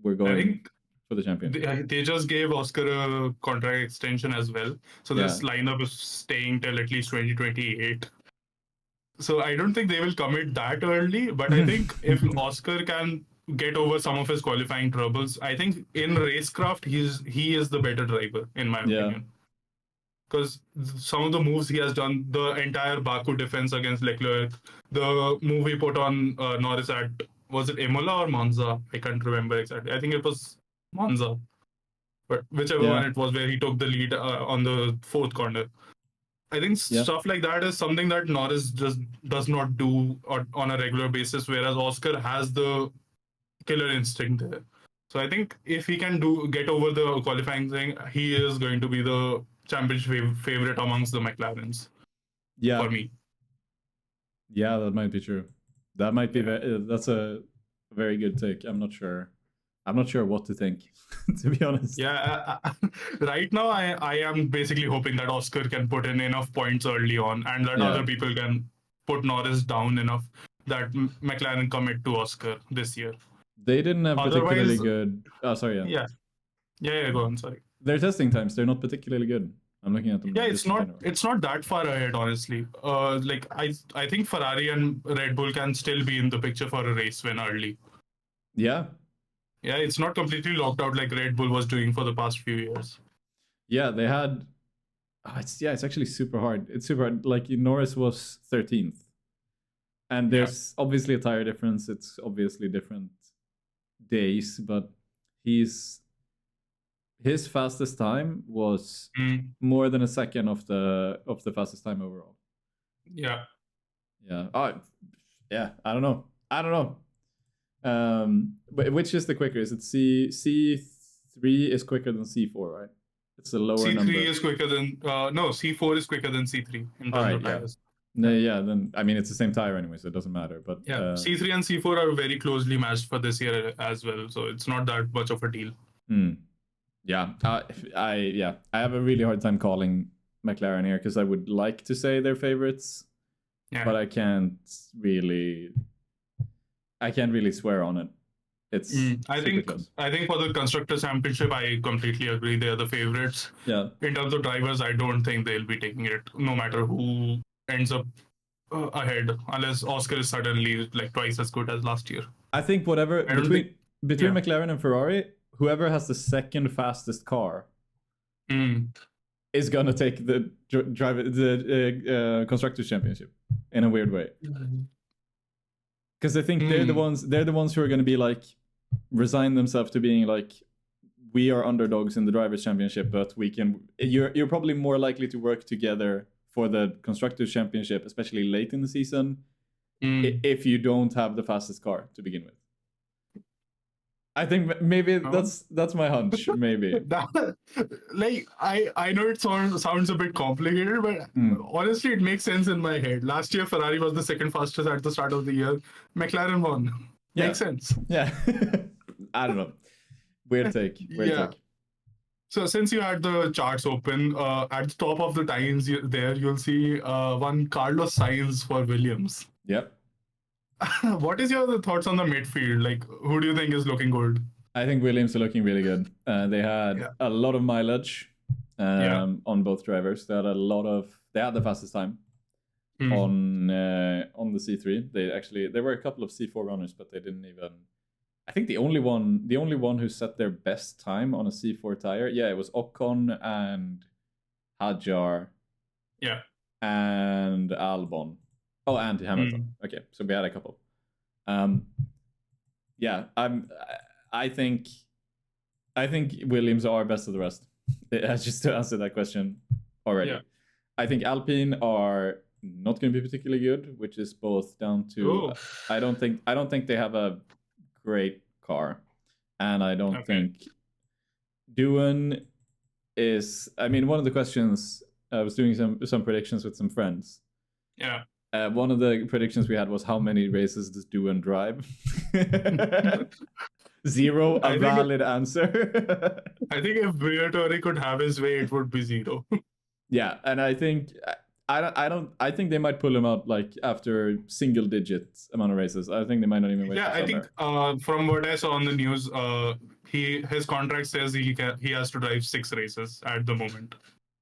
we're going... for the championship. They just gave Oscar a contract extension as well. So this lineup is staying till at least 2028. So I don't think they will commit that early, but I think if Oscar can get over some of his qualifying troubles, I think in racecraft he is the better driver in my opinion. Because some of the moves he has done, the entire Baku defense against Leclerc, the move he put on Norris at, was it Imola or Monza? I can't remember exactly. I think it was Monza, but whichever one it was, where he took the lead on the fourth corner. I think stuff like that is something that Norris just does not do on a regular basis, whereas Oscar has the killer instinct there. So I think if he can get over the qualifying thing, he is going to be the championship favorite amongst the McLarens. Yeah. For me. Yeah, that might be true. That might be that's a very good take. I'm not sure what to think, to be honest. Yeah, right now I am basically hoping that Oscar can put in enough points early on, and that other people can put Norris down enough that McLaren commit to Oscar this year. They didn't have particularly good. Oh, sorry. Yeah. Go on. Sorry. Their testing times, they're not particularly good. I'm looking at them. Yeah, it's not that far ahead, honestly. Like I think Ferrari and Red Bull can still be in the picture for a race win early. Yeah. Yeah, it's not completely locked out like Red Bull was doing for the past few years. Yeah, they had. It's actually super hard. It's super hard. Like Norris was 13th, and there's obviously a tire difference. It's obviously different days, but his fastest time was more than a second of the fastest time overall. Yeah. Yeah. I don't know. But which is the quicker? Is it C3 is quicker than C4, right? It's a lower number. C3 is quicker than C4 is quicker than C3 in terms of tires. Then I mean it's the same tire anyway, so it doesn't matter. But C3 and C4 are very closely matched for this year as well, so it's not that much of a deal. Yeah, I have a really hard time calling McLaren here because I would like to say they're favorites, but I can't really swear on it. It's I think for the Constructors' Championship, I completely agree. They're the favorites. Yeah. In terms of drivers, I don't think they'll be taking it, no matter who ends up ahead, unless Oscar is suddenly like twice as good as last year. I think between McLaren and Ferrari, whoever has the second fastest car is gonna take the Constructors' Championship in a weird way. Because I think they're the ones who are going to be like resign themselves to being like, we are underdogs in the Drivers' Championship, but you're probably more likely to work together for the Constructors' Championship, especially late in the season, if you don't have the fastest car to begin with. I think maybe that's my hunch. Maybe I know it sounds a bit complicated, but honestly, it makes sense in my head. Last year, Ferrari was the second fastest at the start of the year. McLaren won. Makes sense. Yeah, I don't know. Weird take. So since you had the charts open, at the top of the times you'll see one Carlos Sainz for Williams. Yep. What is your thoughts on the midfield? Like, who do you think is looking good? I think Williams are looking really good. They had a lot of mileage on both drivers. They had the fastest time on the C3. There were a couple of C4 runners, but they didn't even. I think the only one who set their best time on a C4 tire, it was Ocon and Hadjar. Yeah. And Albon. Oh, and Hamilton. Okay, so we had a couple. I think Williams are best of the rest. Just to answer that question already. Yeah. I think Alpine are not going to be particularly good, which is both down to I don't think they have a great car, and I don't think Doohan is. I mean, one of the questions I was doing some predictions with some friends. Yeah. One of the predictions we had was how many races does Doohan drive? 0, a valid answer. I think if Briatore could have his way, it would be 0. Yeah, and I think I think they might pull him out like after single digit amount of races. I think they might not even wait. Yeah, I think from what I saw on the news, his contract says he has to drive 6 races at the moment.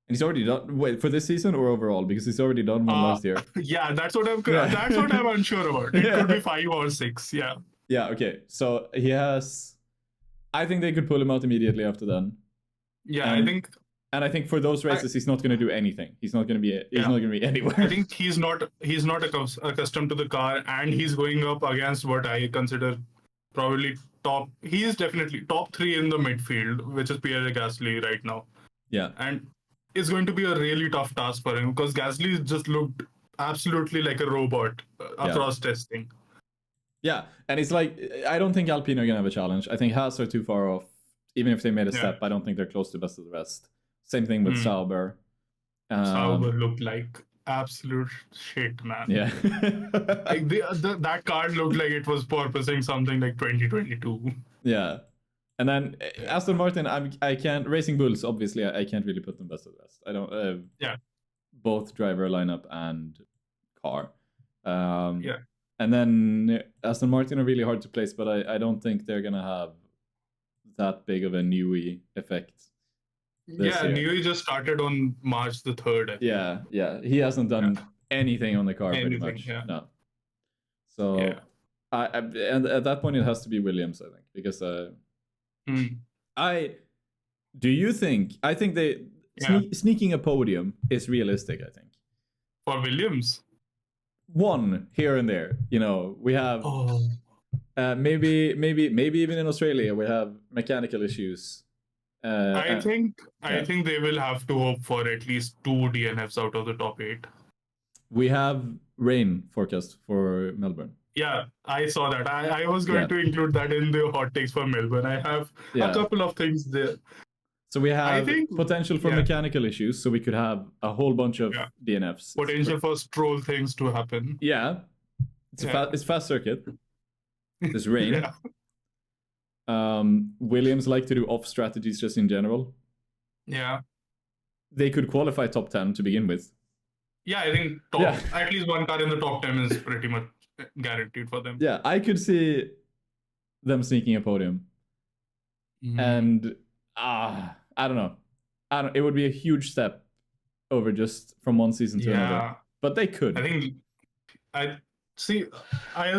And he's already done. Wait, for this season or overall? Because he's already done one last year. Yeah, that's what I'm unsure about. It could be 5 or 6. Yeah. Yeah. Okay. So he has. I think they could pull him out immediately after then. Yeah, I think. And I think for those races, he's not going to do anything. He's not going to be. He's not going to be anywhere. I think he's not accustomed to the car, and he's going up against what I consider probably top. He is definitely top 3 in the midfield, which is Pierre Gasly right now. Yeah. And it's going to be a really tough task for him because Gasly just looked absolutely like a robot across testing. Yeah, and it's like, I don't think Alpine are going to have a challenge. I think Haas are too far off. Even if they made a step, I don't think they're close to best of the rest. Same thing with Sauber. Sauber looked like absolute shit, man. Yeah. Like that car looked like it was purposing something like 2022. Yeah. And then Aston Martin, I can't. Racing Bulls, obviously, I can't really put them best of the rest. I don't. Both driver lineup and car. And then Aston Martin are really hard to place, but I don't think they're gonna have that big of a Newey effect. Newey just started on March the 3rd. Yeah. He hasn't done anything on the car pretty much. Yeah. No. So, and at that point, it has to be Williams, I think, because do you think? I think they sneaking a podium is realistic. I think for Williams, one here and there. We have maybe even in Australia we have mechanical issues. I think they will have to hope for at least 2 DNFs out of the top 8. We have rain forecast for Melbourne. Yeah, I saw that. I was going to include that in the hot takes for Melbourne. I have a couple of things there. So we have potential for mechanical issues, so we could have a whole bunch of DNFs. Potential for Stroll things to happen. Yeah. It's fast circuit. There's rain. Williams like to do off strategies just in general. Yeah. They could qualify top 10 to begin with. Yeah, I think at least one car in the top 10 is pretty much guaranteed for them. Yeah, I could see them sneaking a podium. And I don't know. It would be a huge step over just from one season to another. But they could. I'll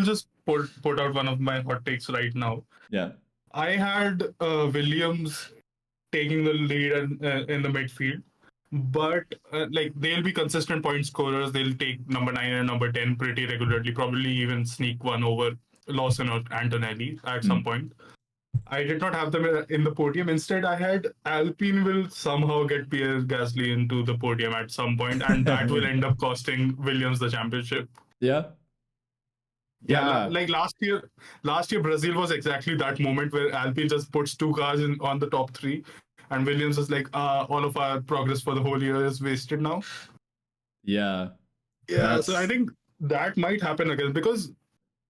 just put out one of my hot takes right now. Yeah. I had Williams taking the lead in the midfield, but they'll be consistent point scorers. They'll take number 9 and number 10 pretty regularly, probably even sneak one over Lawson or Antonelli at some point. I did not have them in the podium. Instead, I had Alpine will somehow get Pierre Gasly into the podium at some point, and that will end up costing Williams the championship. Yeah. Yeah, like last year Brazil was exactly that moment where Alpine just puts 2 cars on the top 3, and Williams is like, all of our progress for the whole year is wasted now. Yeah. So I think that might happen again, because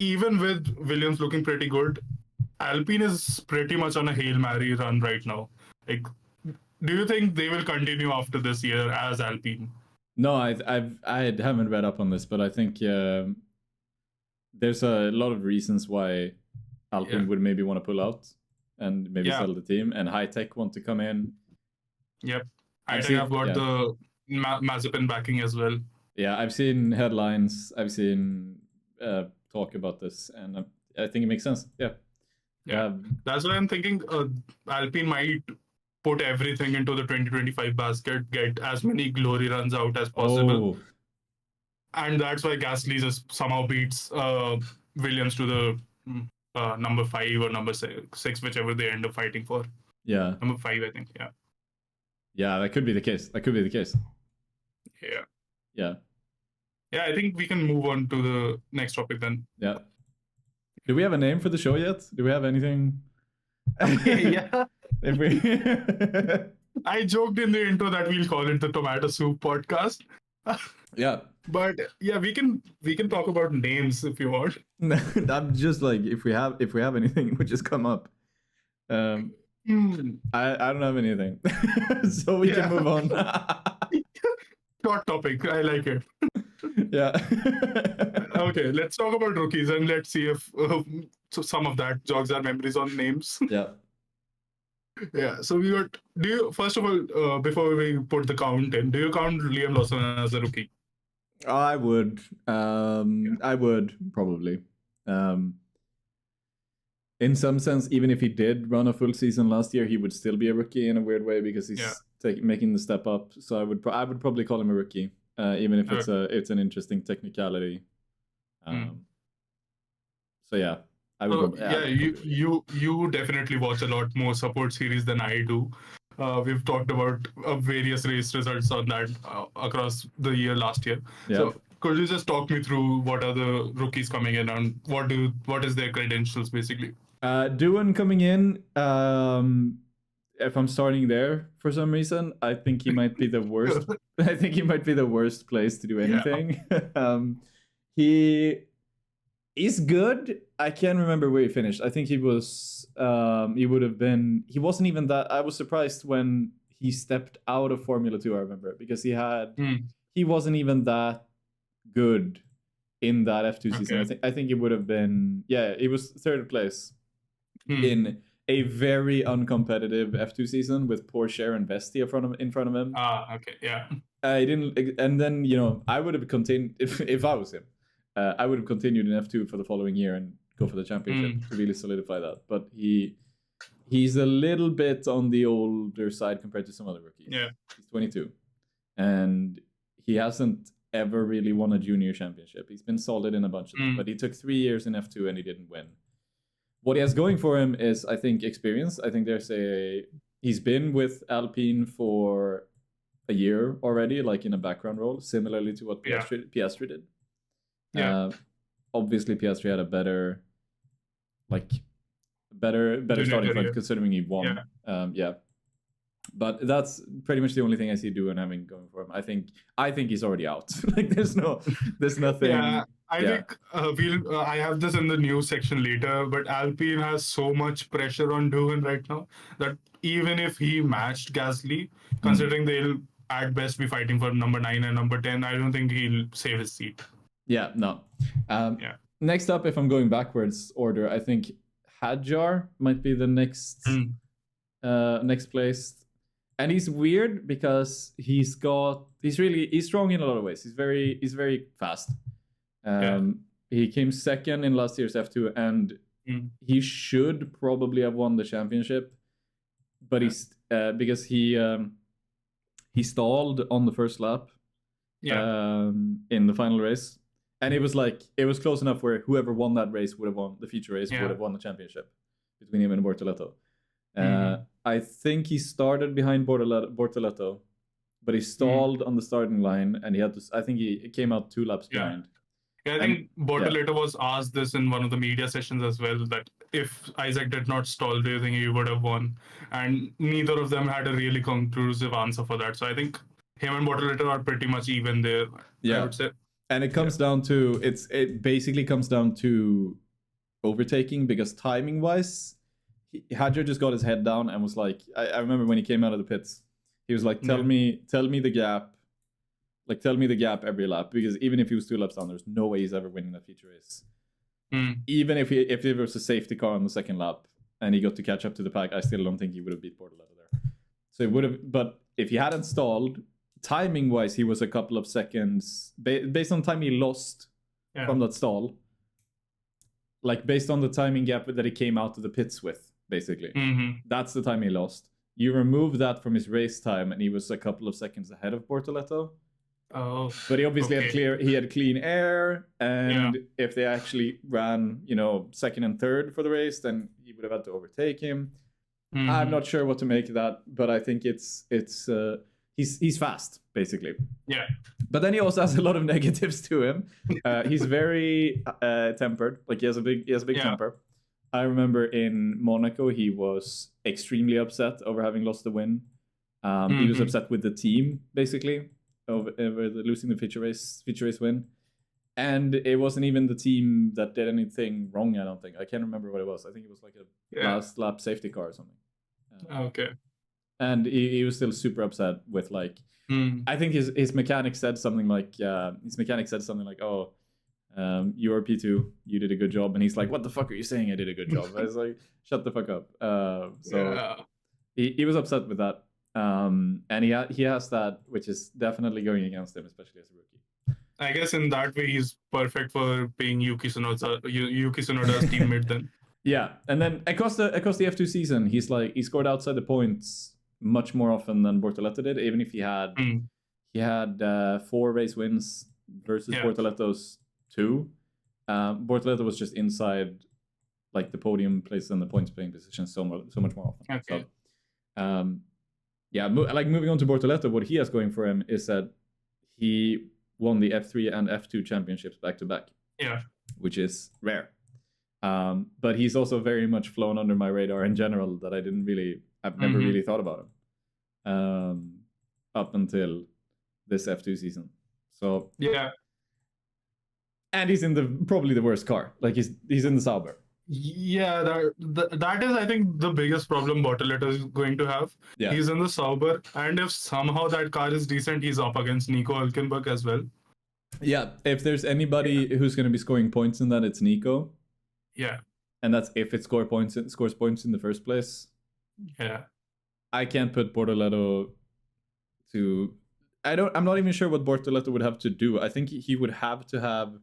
even with Williams looking pretty good, Alpine is pretty much on a Hail Mary run right now. Like, do you think they will continue after this year as Alpine? No, I haven't read up on this, but I think there's a lot of reasons why Alpine would maybe want to pull out and maybe sell the team, and High Tech want to come in. Yep. I think I've got the Mazepin backing as well. Yeah, I've seen headlines. I've seen talk about this, and I think it makes sense. Yeah. That's what I'm thinking. Alpine might put everything into the 2025 basket, get as many glory runs out as possible. And that's why Gasly just somehow beats Williams to the number 5 or number 6, whichever they end up fighting for. Yeah. Number 5, I think. Yeah, that could be the case. Yeah. Yeah, I think we can move on to the next topic then. Yeah. Do we have a name for the show yet? Do we have anything? Yeah. If we... I joked in the intro that we'll call it the Tomato Soup Podcast. Yeah. But yeah, we can talk about names if you want. I'm just like, if we have anything, it would just come up. I don't have anything, so we can move on. Short topic. I like it. Yeah. Okay, let's talk about rookies and let's see if some of that jogs our memories on names. Yeah. Yeah. So we got. Do you first of all, before we put the count in, do you count Liam Lawson as a rookie? I would. I would probably. In some sense, even if he did run a full season last year, he would still be a rookie in a weird way because he's making the step up. So I would probably call him a rookie, even if it's an interesting technicality. So yeah, I would. You definitely watch a lot more support series than I do. We've talked about various race results on that across the year last year. Yeah. So could you just talk me through what are the rookies coming in and what is their credentials basically? Duan coming in. If I'm starting there for some reason, I think he might be the worst. I think he might be the worst place to do anything. Yeah. He's good. I can't remember where he finished. I think he was. He would have been. He wasn't even that. I was surprised when he stepped out of Formula 2. I remember because he had. He wasn't even that good in that F2 season. I think it would have been. Yeah, he was third place in a very uncompetitive F2 season with Porsche and Vesti in front of him. Okay, yeah. I didn't, and then I would have continued if I was him. I would have continued in F2 for the following year and go for the championship to really solidify that. But he's a little bit on the older side compared to some other rookies. Yeah, he's 22, and he hasn't ever really won a junior championship. He's been solid in a bunch of them, but he took 3 years in F2 and he didn't win. What he has going for him is, I think, experience. I think he's been with Alpine for a year already, like in a background role, similarly to what Piastri did. Yeah. Obviously, Piastri had a better starting point considering he won. Yeah. But that's pretty much the only thing I see Duan having going for him. I think he's already out. Like there's nothing. Yeah, I think I have this in the news section later, but Alpine has so much pressure on Duan right now that even if he matched Gasly, considering they'll at best be fighting for number 9 and number 10, I don't think he'll save his seat. Yeah, no. Next up, if I'm going backwards order, I think Hadjar might be the next place. And he's weird because he's strong in a lot of ways. He's very fast. He came second in last year's F2 and he should probably have won the championship, but because he stalled on the first lap in the final race. And it was close enough where whoever won that race would have won the feature race, would have won the championship between him and Bortoleto. I think he started behind Bortoleto, but he stalled on the starting line, and I think he came out 2 laps behind. Yeah, I think Bortoleto was asked this in one of the media sessions as well, that if Isaac did not stall, do you think he would have won? And neither of them had a really conclusive answer for that. So I think him and Bortoleto are pretty much even there, I would say. And it comes down to, it basically comes down to overtaking, because timing wise, Hadjar just got his head down and was like, I remember when he came out of the pits, he was like, tell me the gap. Like, tell me the gap every lap, because even if he was 2 laps down, there's no way he's ever winning that feature race. Even if there was a safety car on the second lap and he got to catch up to the pack, I still don't think he would have beat Bortoleto there. So it would have, but if he hadn't stalled, timing wise, he was a couple of seconds based on time he lost from that stall. Like based on the timing gap that he came out of the pits with, basically. That's the time he lost. You remove that from his race time, and he was a couple of seconds ahead of Bortoleto. Oh, but he obviously had clean air, and if they actually ran, second and third for the race, then he would have had to overtake him. I'm not sure what to make of that, but I think he's fast, basically. Yeah. But then he also has a lot of negatives to him. He's very tempered. Like he has a big temper. I remember in Monaco, he was extremely upset over having lost the win. He was upset with the team, basically, over losing the feature race win. And it wasn't even the team that did anything wrong, I don't think. I can't remember what it was. I think it was like a last lap safety car or something. Okay. And he was still super upset with I think his mechanic said something like, oh, you were P2, you did a good job. And he's like, what the fuck are you saying? I did a good job. I was like, shut the fuck up. he was upset with that. And he has that, which is definitely going against him, especially as a rookie. I guess in that way he's perfect for being Yuki Tsunoda's teammate then. Yeah, and then across the F2 season, he scored outside the points much more often than Bortoleto did, even if he had 4 race wins versus Bortoleto's 2. Bortoleto was just inside like the podium place and the points playing position so much more often. Okay. So, like moving on to Bortoleto, what he has going for him is that he won the F3 and F2 championships back to back. Yeah. Which is rare. But he's also very much flown under my radar in general that I've never really thought about him up until this F2 season. So yeah. And he's in probably the worst car. Like he's in the Sauber. Yeah, that is, I think, the biggest problem Bortoleto is going to have. Yeah. He's in the Sauber, and if somehow that car is decent, he's up against Nico Hülkenberg as well. Yeah, if there's anybody who's going to be scoring points in that, it's Nico. Yeah. And that's if it scores points in the first place. Yeah. I can't put Bortoleto to... I'm not even sure what Bortoleto would have to do. I think he would have to have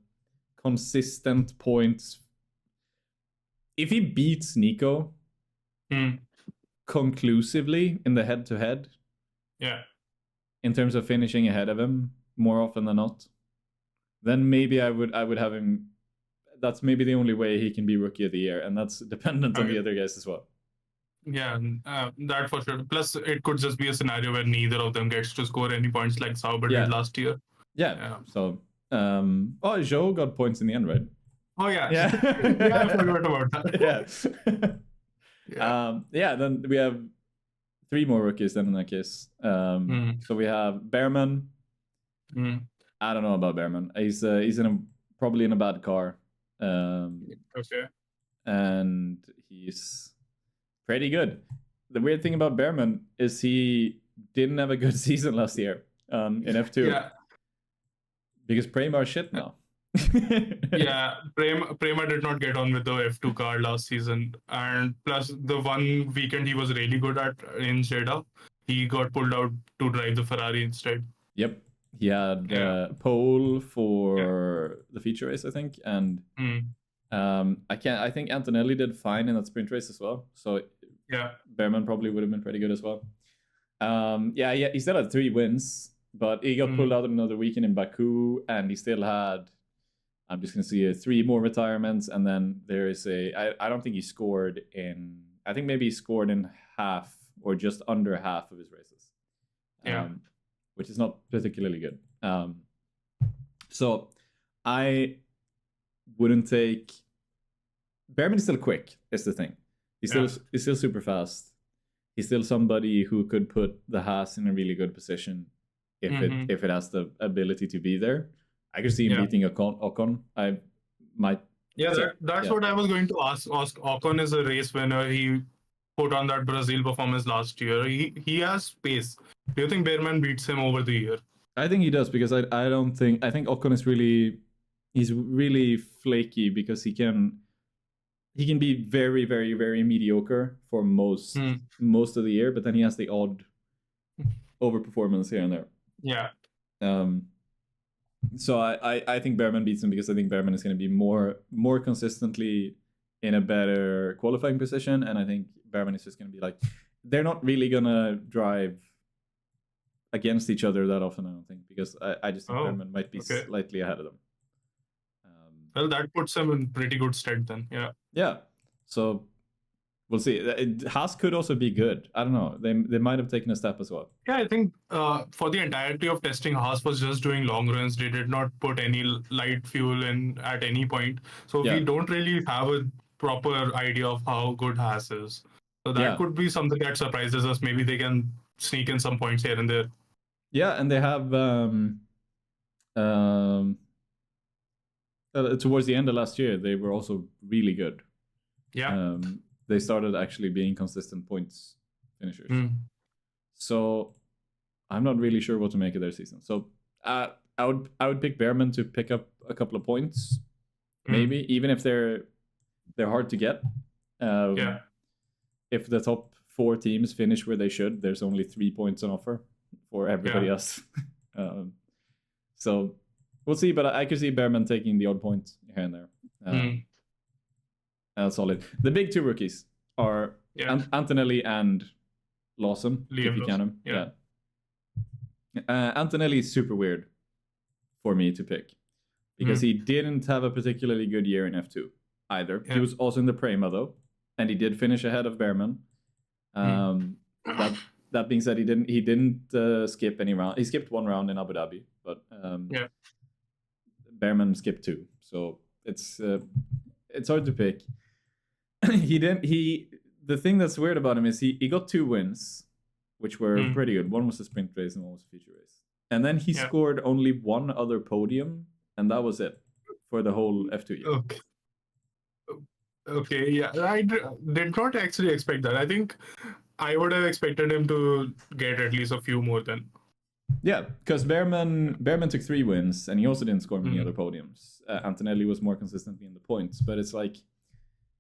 consistent points. If he beats Nico conclusively in the head-to-head, in terms of finishing ahead of him more often than not, then maybe I would have him. That's maybe the only way he can be Rookie of the Year, and that's dependent on the other guys as well. Yeah, that for sure. Plus, it could just be a scenario where neither of them gets to score any points like Sauber did last year. Yeah. So, Zhou got points in the end, right? Oh yeah. Yeah. I forgot about that. Then we have 3 more rookies then in that case. So we have Behrman. I don't know about Behrman. He's probably in a bad car. Okay. And he's pretty good. The weird thing about Behrman is he didn't have a good season last year in F2. Yeah. Because Prema are shit now. Yeah, Prema did not get on with the F2 car last season, and plus the one weekend he was really good at in Jeddah, he got pulled out to drive the Ferrari instead. Yep, he had pole for the feature race, I think, and I think Antonelli did fine in that sprint race as well. So Behrman probably would have been pretty good as well. He still had 3 wins, but he got pulled out another weekend in Baku, and he still had. I'm just going to see 3 more retirements, and then there is I don't think he scored in... I think maybe he scored in half or just under half of his races. Which is not particularly good. So I wouldn't take... Behrman is still quick, is the thing. He's still super fast. He's still somebody who could put the Haas in a really good position if it has the ability to be there. I could see him beating Ocon. I might. Yeah, that's what I was going to ask. Ocon is a race winner. He put on that Brazil performance last year. He has pace. Do you think Behrman beats him over the year? I think he does, because I think Ocon is he's really flaky, because he can be very, very, very mediocre for most of the year, but then he has the odd overperformance here and there. Yeah. So I think Behrman beats him, because I think Behrman is going to be more consistently in a better qualifying position, and I think Behrman is just going to be like, they're not really going to drive against each other that often, I don't think, because I just think Behrman might be slightly ahead of them. Well, that puts him in pretty good stead then. Yeah. So we'll see. Haas could also be good. I don't know. They might have taken a step as well. Yeah, I think for the entirety of testing, Haas was just doing long runs. They did not put any light fuel in at any point. So we don't really have a proper idea of how good Haas is. So that could be something that surprises us. Maybe they can sneak in some points here and there. Yeah, and they have towards the end of last year, they were also really good. Yeah. They started actually being consistent points finishers. So I'm not really sure what to make of their season. So I would pick Behrman to pick up a couple of points, maybe, even if they're hard to get. If the top 4 teams finish where they should, there's only 3 points on offer for everybody else. So we'll see, but I could see Behrman taking the odd point here and there. That's solid. The big 2 rookies are Antonelli and Lawson, if you count him. Antonelli is super weird for me to pick because he didn't have a particularly good year in F2 either. He was also in the Prema though, and he did finish ahead of Behrman. That being said, he didn't skip any round. He skipped 1 round in Abu Dhabi, but Behrman skipped 2, so it's hard to pick. The thing that's weird about him is he got 2 wins, which were pretty good. One was a sprint race and one was a feature race. And then he scored only 1 other podium, and that was it for the whole F2 year. Okay, yeah. I did not actually expect that. I think I would have expected him to get at least a few more then. Yeah, because Behrman took 3 wins, and he also didn't score many other podiums. Antonelli was more consistently in the points, but it's like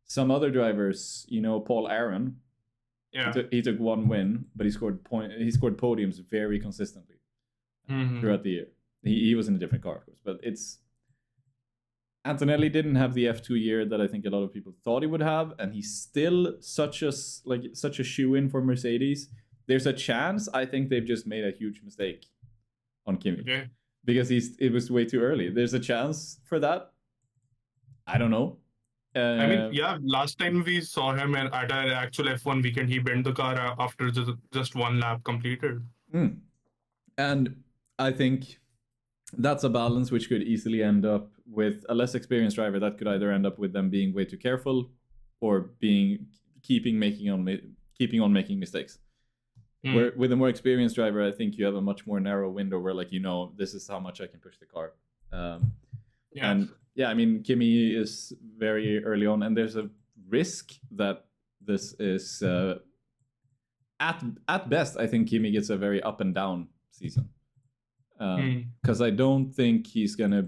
some other drivers, Paul Aaron, he took 1 win, but he scored podiums very consistently throughout the year. He was in a different car, of course, but Antonelli didn't have the F2 year that I think a lot of people thought he would have, and he's still such a shoe-in for Mercedes. There's a chance I think they've just made a huge mistake on Kimi because it was way too early. There's a chance for that. I don't know. I mean, last time we saw him at an actual F1 weekend, he bent the car after just 1 lap completed. And I think that's a balance which could easily end up with a less experienced driver. That could either end up with them being way too careful or keeping on making mistakes. Where with a more experienced driver, I think you have a much more narrow window where this is how much I can push the car. And I mean, Kimi is very early on, and there's a risk that this is at best. I think Kimi gets a very up and down season because I don't think he's gonna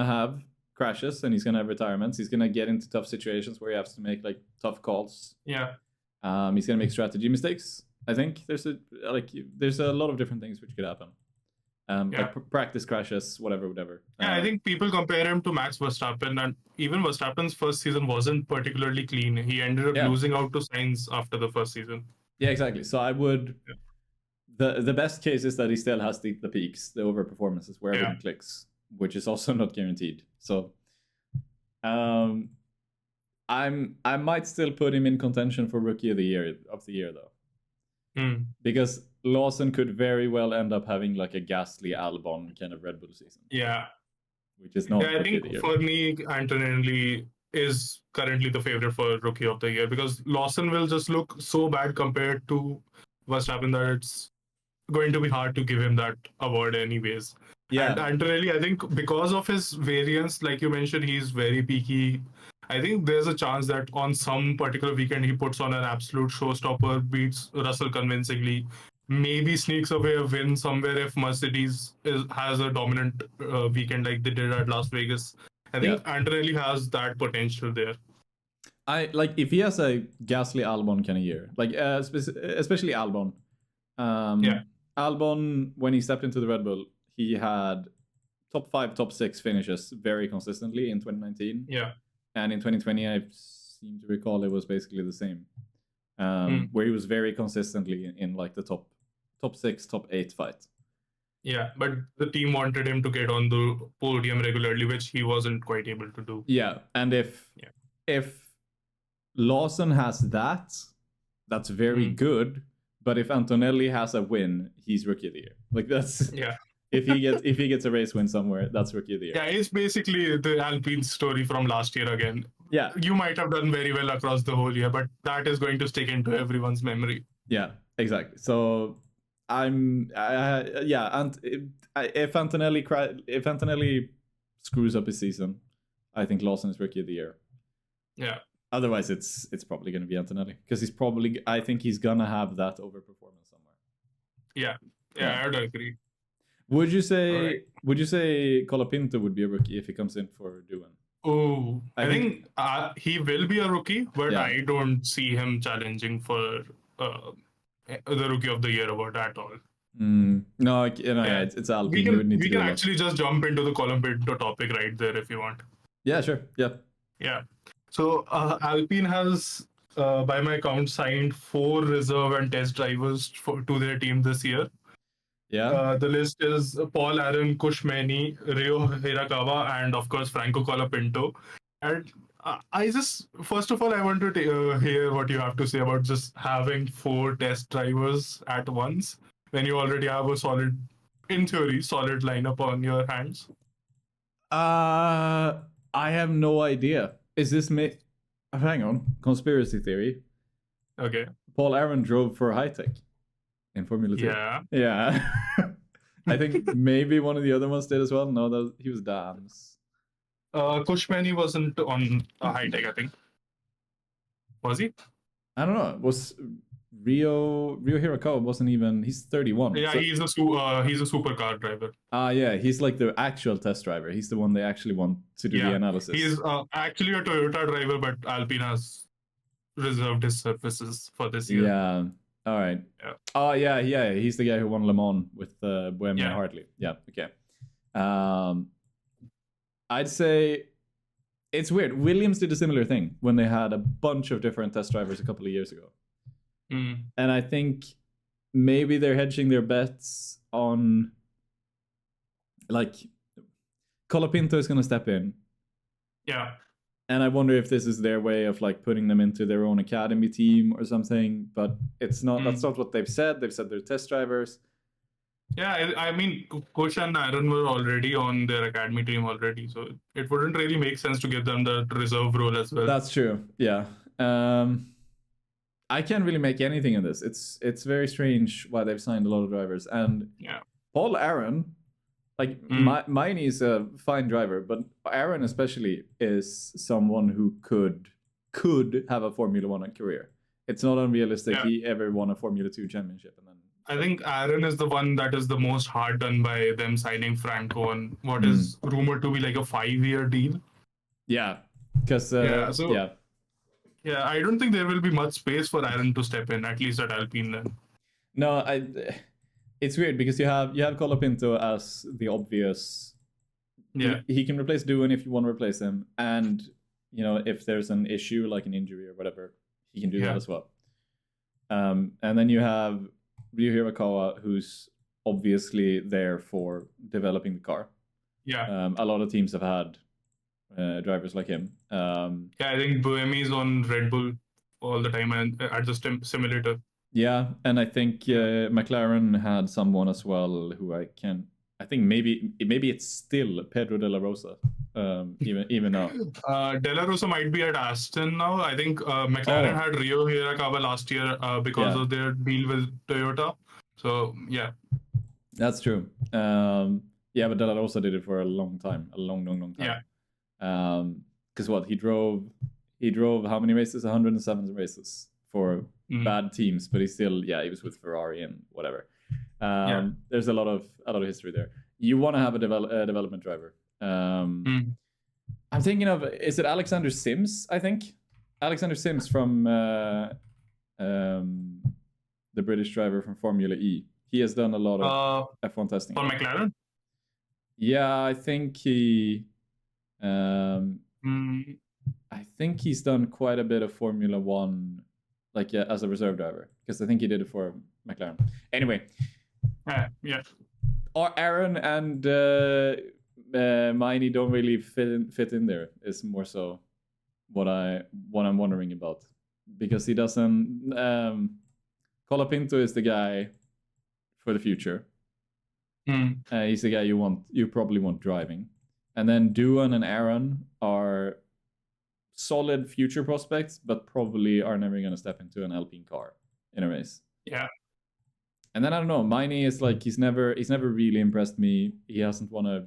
have crashes and he's gonna have retirements. He's gonna get into tough situations where he has to make tough calls. He's gonna make strategy mistakes. I think there's a lot of different things which could happen. Practice crashes, whatever. I think people compare him to Max Verstappen, and even Verstappen's first season wasn't particularly clean. He ended up losing out to Sainz after the first season. Yeah, exactly. So I would. The best case is that he still has the peaks, the overperformances where everything clicks, which is also not guaranteed. So, I might still put him in contention for Rookie of the Year though, because Lawson could very well end up having a Gasly Albon kind of Red Bull season. Yeah, which is not. I think for me, Antonelli is currently the favorite for Rookie of the Year because Lawson will just look so bad compared to Verstappen that it's going to be hard to give him that award anyways. And Antonelli, I think because of his variance, like you mentioned, he's very peaky. I think there's a chance that on some particular weekend he puts on an absolute showstopper, beats Russell convincingly, maybe sneaks away a win somewhere if Mercedes has a dominant weekend like they did at Las Vegas. I think Antonelli has that potential there. If he has a Gasly Albon kind of year, especially Albon. Albon, when he stepped into the Red Bull, he had top 5, top 6 finishes very consistently in 2019. And in 2020, I seem to recall it was basically the same, where he was very consistently in the top 6, top 8 fight. Yeah, but the team wanted him to get on the podium regularly, which he wasn't quite able to do. Yeah, and if Lawson has that, that's very good. But if Antonelli has a win, he's Rookie of the Year. That's if he gets a race win somewhere, that's Rookie of the Year. Yeah, it's basically the Alpine story from last year again. Yeah, you might have done very well across the whole year, but that is going to stick into everyone's memory. Yeah, exactly. So and if Antonelli screws up his season, I think Lawson is Rookie of the Year. Yeah. Otherwise, it's probably going to be Antonelli because I think he's gonna have that overperformance somewhere. Yeah, I would agree. Would you say Colapinto would be a rookie if he comes in for Doohan? Oh, I think he will be a rookie, but Yeah. I don't see him challenging for the Rookie of the Year award at all. No, it's Alpine. You would need to We do can a lot. actually just jump into the Colin Pinto topic right there if you want. Yeah, sure. Yeah. Yeah. So Alpine has, by my count, signed 4 reserve and test drivers to their team this year. Yeah. The list is Paul Aaron, Kushmani, Ryo Hirakawa, and of course Franco Colapinto. And I just, first of all, I want to hear what you have to say about just having 4 test drivers at once when you already have a solid, in theory, solid lineup on your hands. I have no idea. Is this me? Hang on. Conspiracy theory. Okay. Paul Aaron drove for High Tech in Formula 2. Yeah. Yeah. I think maybe one of the other ones did as well. No, he was Dams. Kushmani wasn't on High Tech, I think. Was he? I don't know. Was Ryo Hirakawa wasn't even? He's 31. Yeah, so, he's a supercar driver. Yeah, he's like the actual test driver. He's the one they actually want to do the analysis. He's actually a Toyota driver, but Alpine has reserved his services for this year. Yeah. All right. Yeah. Oh yeah. He's the guy who won Le Mans with Bohemian Hartley. Yeah. Okay. I'd say it's weird. Williams did a similar thing when they had a bunch of different test drivers a couple of years ago. And I think maybe they're hedging their bets on, like, Colapinto is going to step in. Yeah. And I wonder if this is their way of like putting them into their own academy team or something. But it's not. That's not what they've said. They've said they're test drivers. Yeah, I mean, Kush and Aaron were already on their academy team already, so it wouldn't really make sense to give them the reserve role as well. That's true. Yeah. I can't really make anything of this. It's very strange why they've signed a lot of drivers. And Paul Aaron, like Miney is a fine driver, but Aaron especially is someone who could have a Formula 1 career. It's not unrealistic he ever won a Formula 2 championship. And then I think Aaron is the one that is the most hard done by them signing Franco on what is rumored to be like a 5-year deal. Yeah, because Yeah, I don't think there will be much space for Aaron to step in, at least at Alpine then. No, it's weird because you have Colapinto as the obvious. Yeah. He can replace Doohan if you want to replace him. And, if there's an issue like an injury or whatever, he can do that as well. And then you have Ryo Hirakawa, who's obviously there for developing the car. Yeah. A lot of teams have had drivers like him. I think Buemi's on Red Bull all the time and at the simulator. Yeah, and I think McLaren had someone as well who I think maybe it's still Pedro De La Rosa, even now. De La Rosa might be at Aston now. I think McLaren had Ryo Hirakawa last year because of their deal with Toyota. So yeah, that's true. But De La Rosa did it for a long time, a long time. Yeah. Because he drove how many races? 107 races for bad teams, but he was with Ferrari and whatever. There's a lot of history there. You want to have a development driver. I'm thinking of, is it Alexander Sims? I think Alexander Sims from the British driver from Formula E. He has done a lot of F1 testing for McLaren. Yeah, I think he. I think he's done quite a bit of Formula 1, like as a reserve driver, because I think he did it for McLaren. Anyway, or Aaron and Miney don't really fit in there. Is more so what I'm wondering about, because he doesn't. Colapinto is the guy for the future. He's the guy you probably want driving. And then Doohan and Aaron are solid future prospects, but probably are never going to step into an Alpine car in a race. Yeah. And then I don't know. Miney is like he's never really impressed me. He hasn't won a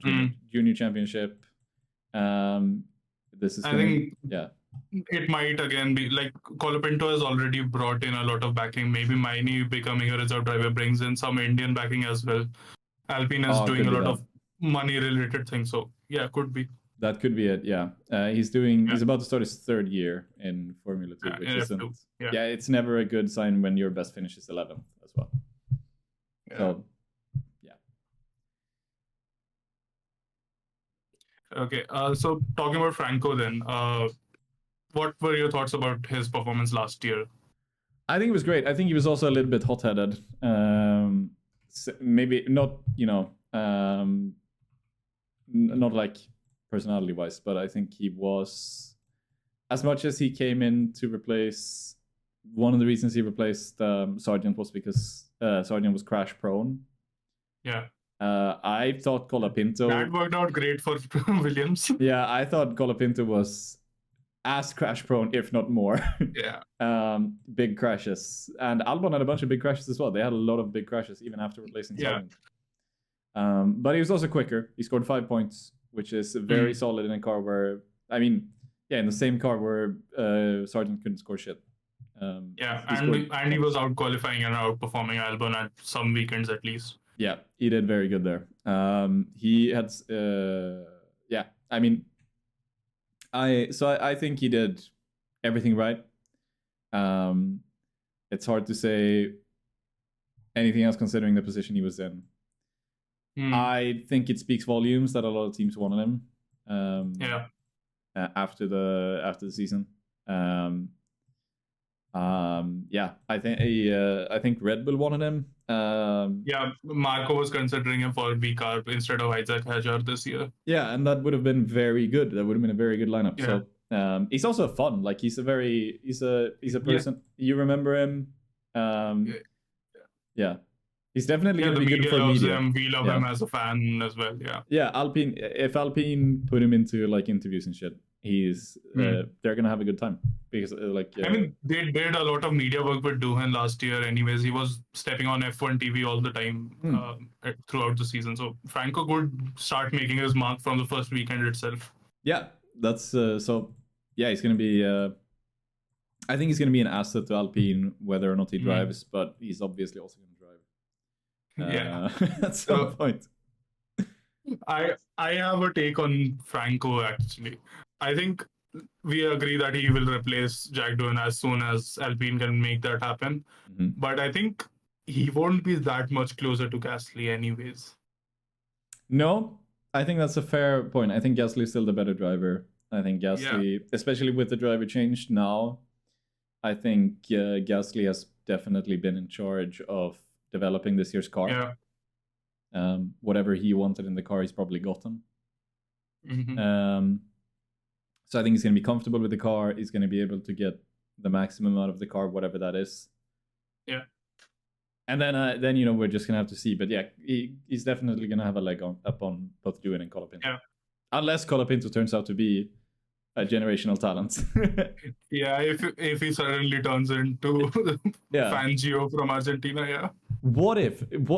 junior championship. This is it might again be like Colapinto has already brought in a lot of backing. Maybe Miney becoming a reserve driver brings in some Indian backing as well. Alpine is doing a lot of money related things, so yeah, could be. That could be it. Yeah, he's about to start his third year in Formula 2, which isn't. Yeah, it's never a good sign when your best finish is 11th as well. Yeah. So, yeah. Okay. So talking about Franco, then, what were your thoughts about his performance last year? I think it was great. I think he was also a little bit hot-headed. Maybe not, not like personality-wise, but I think he was, as much as he came in to replace, one of the reasons he replaced Sargent was because Sargent was crash-prone. Yeah. I thought Colapinto... That worked out great for Williams. Yeah, I thought Colapinto was as crash-prone, if not more. Yeah. Big crashes. And Albon had a bunch of big crashes as well. They had a lot of big crashes, even after replacing Sargent. But he was also quicker. He scored 5 points, which is very solid in a car where... I mean, yeah, in the same car where Sargent couldn't score shit. And he was out-qualifying and outperforming Albon at some weekends at least. Yeah, he did very good there. He had... I mean... I think he did everything right. It's hard to say anything else considering the position he was in. I think it speaks volumes that a lot of teams wanted him. After the season. I think Red Bull wanted him. Marco was considering him for VCARB instead of Isaac Hajar this year. Yeah, and that would have been very good. That would have been a very good lineup. Yeah. So he's also fun. Like he's a person. You remember him. Yeah. He's definitely going to be good for media. We love him as a fan as well. Yeah. Yeah, Alpine. If Alpine put him into like interviews and shit, they're gonna have a good time because I mean, they did a lot of media work with Doohan last year. Anyways, he was stepping on F1 TV all the time throughout the season. So Franco could start making his mark from the first weekend itself. Yeah, that's so. Yeah, he's gonna be. I think he's gonna be an asset to Alpine whether or not he drives, but he's obviously also gonna drive. At some point. I have a take on Franco actually. I think we agree that he will replace Jack Doohan as soon as Alpine can make that happen. But I think he won't be that much closer to Gasly anyways. No, I think that's a fair point. I think Gasly is still the better driver. I think Gasly, especially with the driver change now, I think Gasly has definitely been in charge of developing this year's car. Yeah. Whatever he wanted in the car, he's probably gotten. So I think he's going to be comfortable with the car. He's going to be able to get the maximum out of the car, whatever that is. Yeah. And then we're just going to have to see. But yeah, he's definitely going to have a leg up on both Doohan and Colapinto. Yeah. Unless Colapinto turns out to be a generational talent. Yeah, if he suddenly turns into Fangio from Argentina, yeah.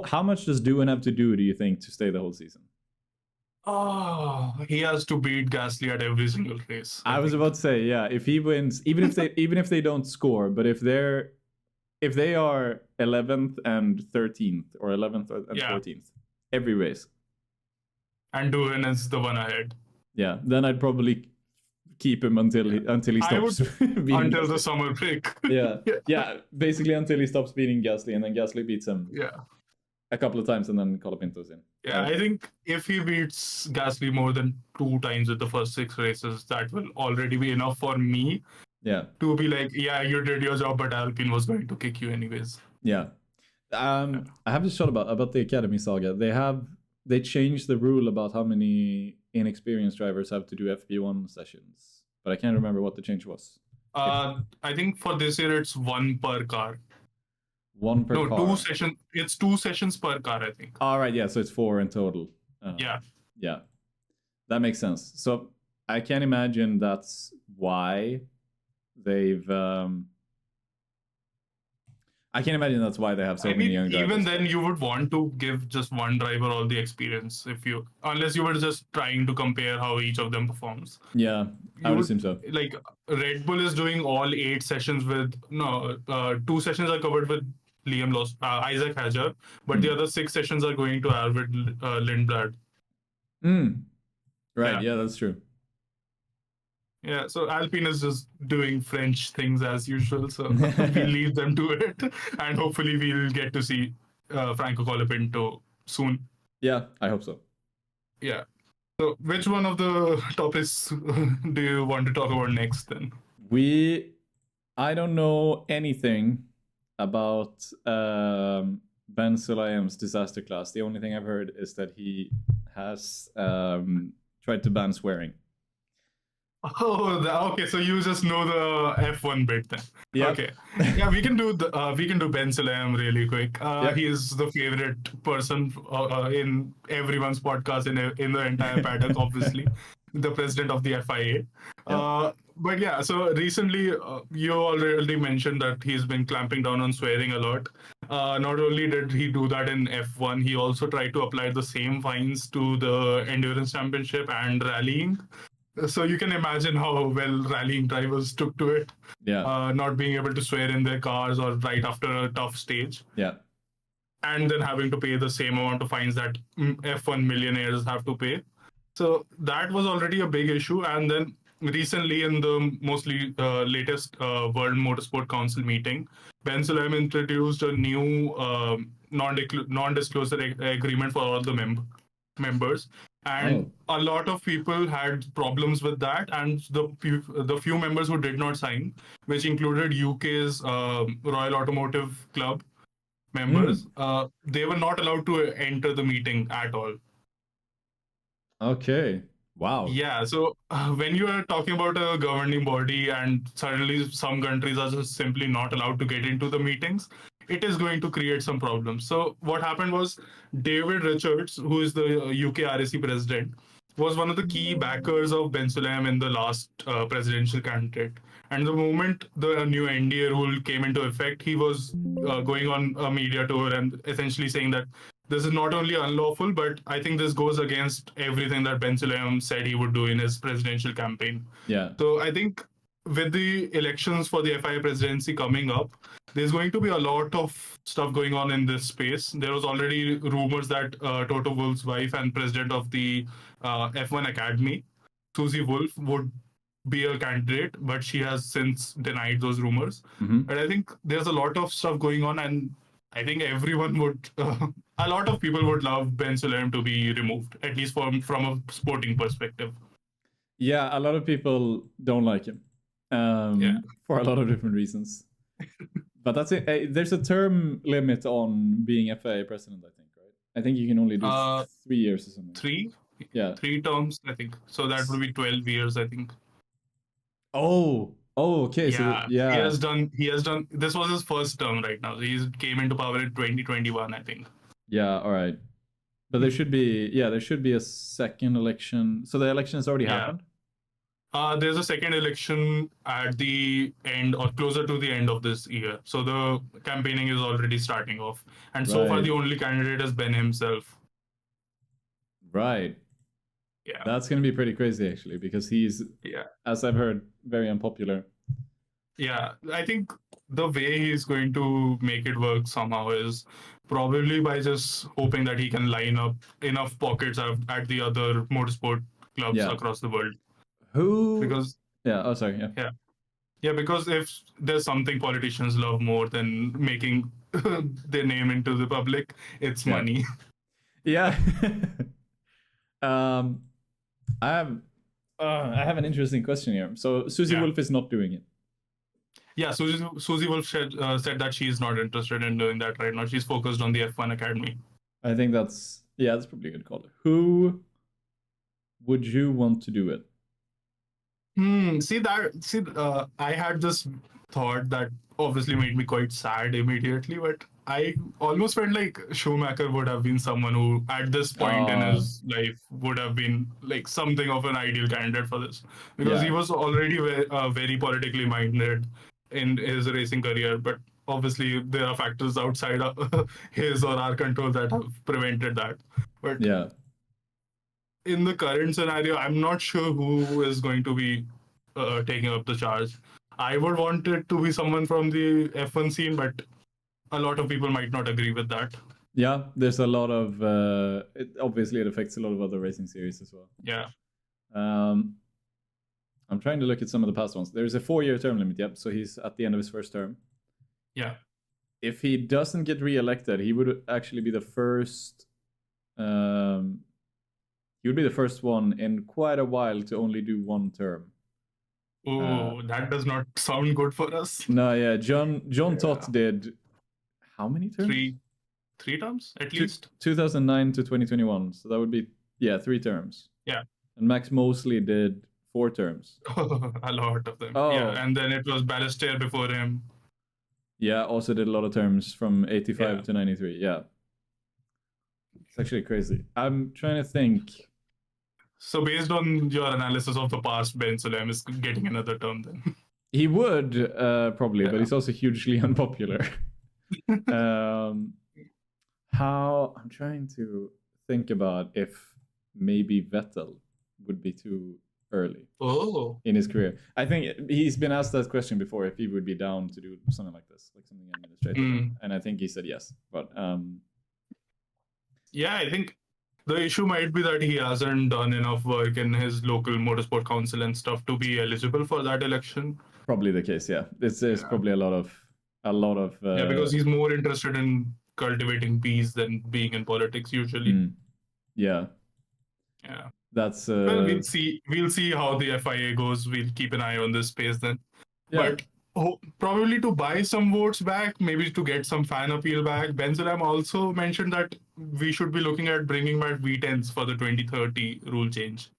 How much does Doohan have to do you think, to stay the whole season? Oh, he has to beat Gasly at every single race. I was about to say, yeah, if he wins, even if they don't score, but if they are 11th and 13th or 11th and 14th every race, and Doohan is the one ahead. Yeah, then I'd probably keep him until he stops until the summer break. yeah, basically until he stops beating Gasly, and then Gasly beats him. A couple of times, and then Colapinto's in. Yeah, I think if he beats Gasly more than 2 times with the first 6 races, that will already be enough for me. Yeah. To be like, yeah, you did your job, but Alpine was going to kick you anyways. Yeah. I have this shot about the Academy saga. They changed the rule about how many inexperienced drivers have to do FP1 sessions, but I can't remember what the change was. I think for this year it's 1 per car. 1 per car. 2 sessions. It's 2 sessions per car, I think. All right, yeah. So it's 4 in total. Yeah, that makes sense. So I can imagine that's why they've. I can imagine that's why they have so many young drivers. Even then, you would want to give just one driver all the experience unless you were just trying to compare how each of them performs. Yeah, I would assume so. Like Red Bull is doing all 8 sessions with 2 sessions are covered with Isaac Hajar, but the other 6 sessions are going to Arvid Lindblad. Right. Yeah, that's true. Yeah, so Alpine is just doing French things as usual, so we leave them to it, and hopefully we'll get to see Franco Colapinto soon. Yeah, I hope so. Yeah. So, which one of the topics do you want to talk about next then? I don't know anything about Ben Sulayem's disaster class. The only thing I've heard is that he has tried to ban swearing. Oh, okay. So you just know the F1 bit then. Yep. Okay. Yeah, we can do Ben Sulayem really quick. Yep. He is the favorite person in everyone's podcast in the entire paddock, obviously, the president of the FIA. Yep. But yeah, so recently you already mentioned that he's been clamping down on swearing a lot. Not only did he do that in F1, he also tried to apply the same fines to the endurance championship and rallying. So you can imagine how well rallying drivers took to it. Yeah. Not being able to swear in their cars or right after a tough stage. Yeah. And then having to pay the same amount of fines that F1 millionaires have to pay. So that was already a big issue. And then recently, in the mostly latest World Motorsport Council meeting, Ben Sulayem introduced a new non-disclosure agreement for all the members, and a lot of people had problems with that. And the few members who did not sign, which included UK's Royal Automotive Club members, they were not allowed to enter the meeting at all. Okay. Wow. Yeah. So when you are talking about a governing body and suddenly some countries are just simply not allowed to get into the meetings, it is going to create some problems. So what happened was David Richards, who is the UK RAC president, was one of the key backers of Ben Sulayem in the last presidential candidate. And the moment the new NDA rule came into effect, he was going on a media tour and essentially saying that this is not only unlawful, but I think this goes against everything that Ben Sulayem said he would do in his presidential campaign. Yeah. So I think with the elections for the FIA presidency coming up, there's going to be a lot of stuff going on in this space. There was already rumors that Toto Wolff's wife and president of the F1 Academy, Susie Wolff, would be a candidate, but she has since denied those rumors. Mm-hmm. And I think there's a lot of stuff going on, and I think everyone would, a lot of people would love Ben Sulayem to be removed, at least from a sporting perspective. Yeah, a lot of people don't like him for a lot of different reasons. But that's it. There's a term limit on being FIA president, I think, right? I think you can only do 3 years or something. 3? Yeah. 3 terms, I think. So that would be 12 years, I think. Oh, okay. Yeah, so yeah. He has done, this was his first term right now. He came into power in 2021, I think. Yeah, all right. But there should be a second election. So the election has already happened? There's a second election at the end or closer to the end of this year. So the campaigning is already starting off. And so far, the only candidate is Ben himself. Right. Yeah. That's going to be pretty crazy, actually, because he's, as I've heard, very unpopular. Yeah. I think the way he's going to make it work somehow is probably by just hoping that he can line up enough pockets at the other motorsport clubs across the world. Because because if there's something politicians love more than making their name into the public, it's money. Yeah. I have an interesting question here. So Susie Wolff is not doing it. Yeah, Susie Wolff said that she's not interested in doing that right now. She's focused on the F1 Academy. I think that's probably a good call. Who would you want to do it? I had this thought that obviously made me quite sad immediately, but I almost felt like Schumacher would have been someone who, at this point in his life, would have been like something of an ideal candidate for this, because he was already very politically minded in his racing career. But obviously, there are factors outside of his or our control that have prevented that. But in the current scenario, I'm not sure who is going to be taking up the charge. I would want it to be someone from the F1 scene, but a lot of people might not agree with that. Yeah, there's a lot of... it affects a lot of other racing series as well. Yeah. I'm trying to look at some of the past ones. There's a 4-year term limit, yep. So he's at the end of his first term. Yeah. If he doesn't get re-elected, he would actually be the first. He would be the first one in quite a while to only do 1 term. Oh, that does not sound good for us. No, yeah. John Tott did how many terms? Three terms at least. 2009 to 2021. So that would be 3 terms. Yeah. And Max Mosley did 4 terms. A lot of them. Oh. Yeah, and then it was Ballester before him. Yeah, also did a lot of terms from 85 to 93. Yeah. It's actually crazy. I'm trying to think. So based on your analysis of the past, Ben Sulayem is getting another term then. He would probably, but he's also hugely unpopular. I'm trying to think about if maybe Vettel would be too early in his career. I think he's been asked that question before, if he would be down to do something like this, like something administrative. And I think he said yes. But yeah, I think the issue might be that he hasn't done enough work in his local motorsport council and stuff to be eligible for that election. Probably the case, yeah. There's probably a lot of yeah, because he's more interested in cultivating peace than being in politics usually. Yeah. That's well, we'll see how the FIA goes. We'll keep an eye on this space then. Yeah. But probably to buy some votes back, maybe to get some fan appeal back. Ben Sulayem also mentioned that we should be looking at bringing back V10s for the 2030 rule change.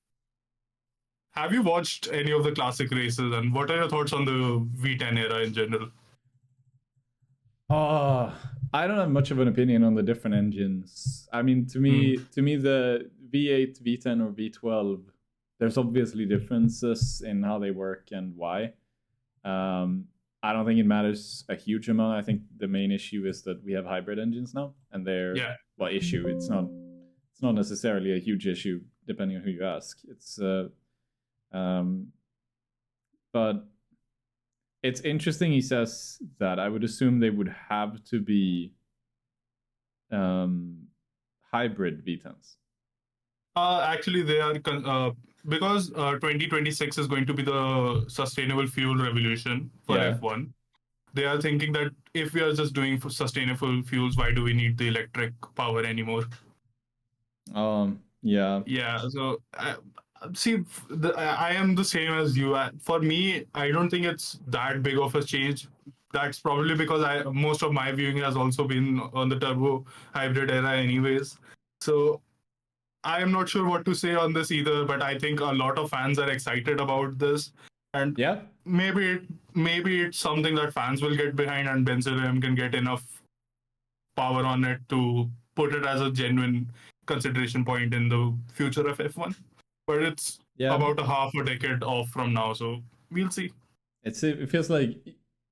Have you watched any of the classic races, and what are your thoughts on the V10 era in general? I don't have much of an opinion on the different engines. I mean, to me, the V8, V10, or V12, there's obviously differences in how they work and why. I don't think it matters a huge amount. I think the main issue is that we have hybrid engines now, and they're issue. It's not necessarily a huge issue depending on who you ask. It's but it's interesting. He says that I would assume they would have to be hybrid V10s. Actually, they are because 2026 is going to be the sustainable fuel revolution for F1. They are thinking that if we are just doing sustainable fuels, why do we need the electric power anymore? Yeah. So I am the same as you. For me, I don't think it's that big of a change. That's probably because most of my viewing has also been on the turbo hybrid era anyways. So I am not sure what to say on this either, but I think a lot of fans are excited about this. And maybe it's something that fans will get behind, and Ben Sulayem can get enough power on it to put it as a genuine consideration point in the future of F1. But it's about a half a decade off from now, so we'll see. It feels like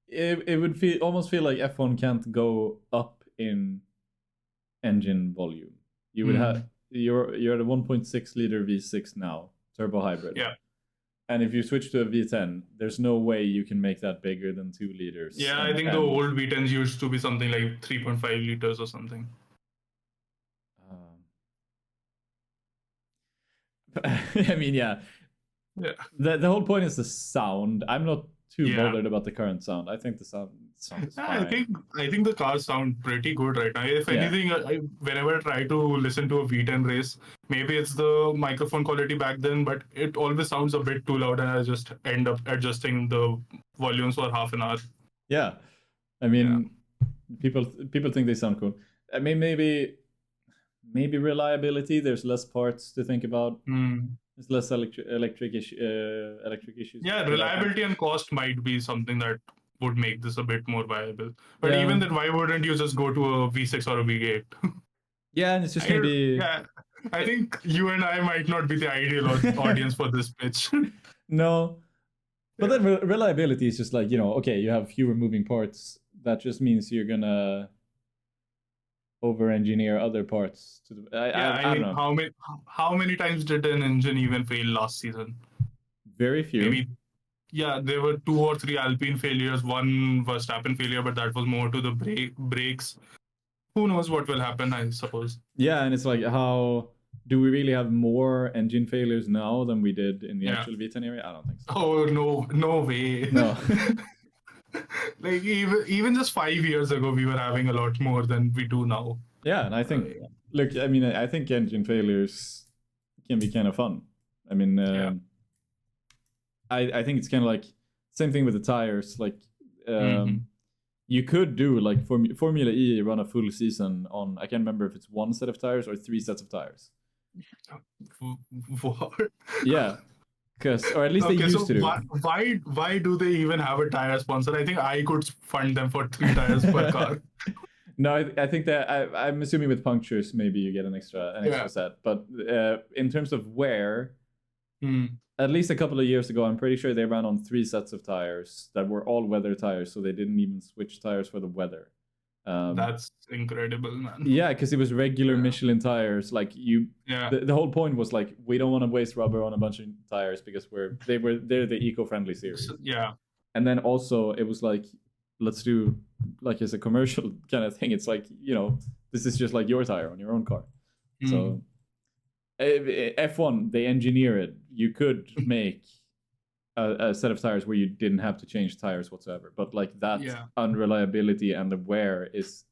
it would almost feel like F1 can't go up in engine volume. You would have you're at a 1.6 liter V6 now, turbo hybrid. Yeah. And if you switch to a V10, there's no way you can make that bigger than 2 liters. Yeah, I think the old V10s used to be something like 3.5 liters or something. I mean, yeah. The whole point is the sound. I'm not too bothered about the current sound. I think the sound is fine. I think the cars sound pretty good right now. If anything, whenever I try to listen to a V10 race, maybe it's the microphone quality back then, but it always sounds a bit too loud, and I just end up adjusting the volumes for half an hour. Yeah, I mean, people think they sound cool. I mean, maybe reliability. There's less parts to think about. There's less electric issues. Yeah, reliability and cost might be something that would make this a bit more viable. But even then, why wouldn't you just go to a V6 or a V8? Yeah, and it's just going to be... Yeah, I think you and I might not be the ideal audience for this pitch. No. But then reliability is just like, okay, you have fewer moving parts. That just means you're going to over-engineer other parts. I don't know. How many times did an engine even fail last season? Very few. Maybe. Yeah, there were 2 or 3 Alpine failures, 1 Verstappen failure, but that was more to the brakes. Who knows what will happen, I suppose. Yeah, and it's like how do we really have more engine failures now than we did in the actual V10 area? I don't think so. Oh no way. No. Like even just 5 years ago, we were having a lot more than we do now. Yeah, and I think look, I mean, I think engine failures can be kind of fun. I mean, I think it's kind of like same thing with the tires. Like, you could do like Formula E run a full season on, I can't remember if it's 1 set of tires or 3 sets of tires. What? Yeah, or at least they used to do. Why do they even have a tire sponsor? I think I could fund them for 3 tires per car. No, I think that I'm assuming with punctures maybe you get an extra set, but in terms of wear, at least a couple of years ago, I'm pretty sure they ran on 3 sets of tires that were all weather tires, so they didn't even switch tires for the weather. That's incredible, man. Yeah, because it was regular Michelin tires. Like the whole point was like, we don't want to waste rubber on a bunch of tires because they're the eco-friendly series. Yeah. And then also it was like, let's do like as a commercial kind of thing. It's like, this is just like your tire on your own car. So F1, they engineer it. You could make a set of tires where you didn't have to change tires whatsoever, but like that unreliability and the wear is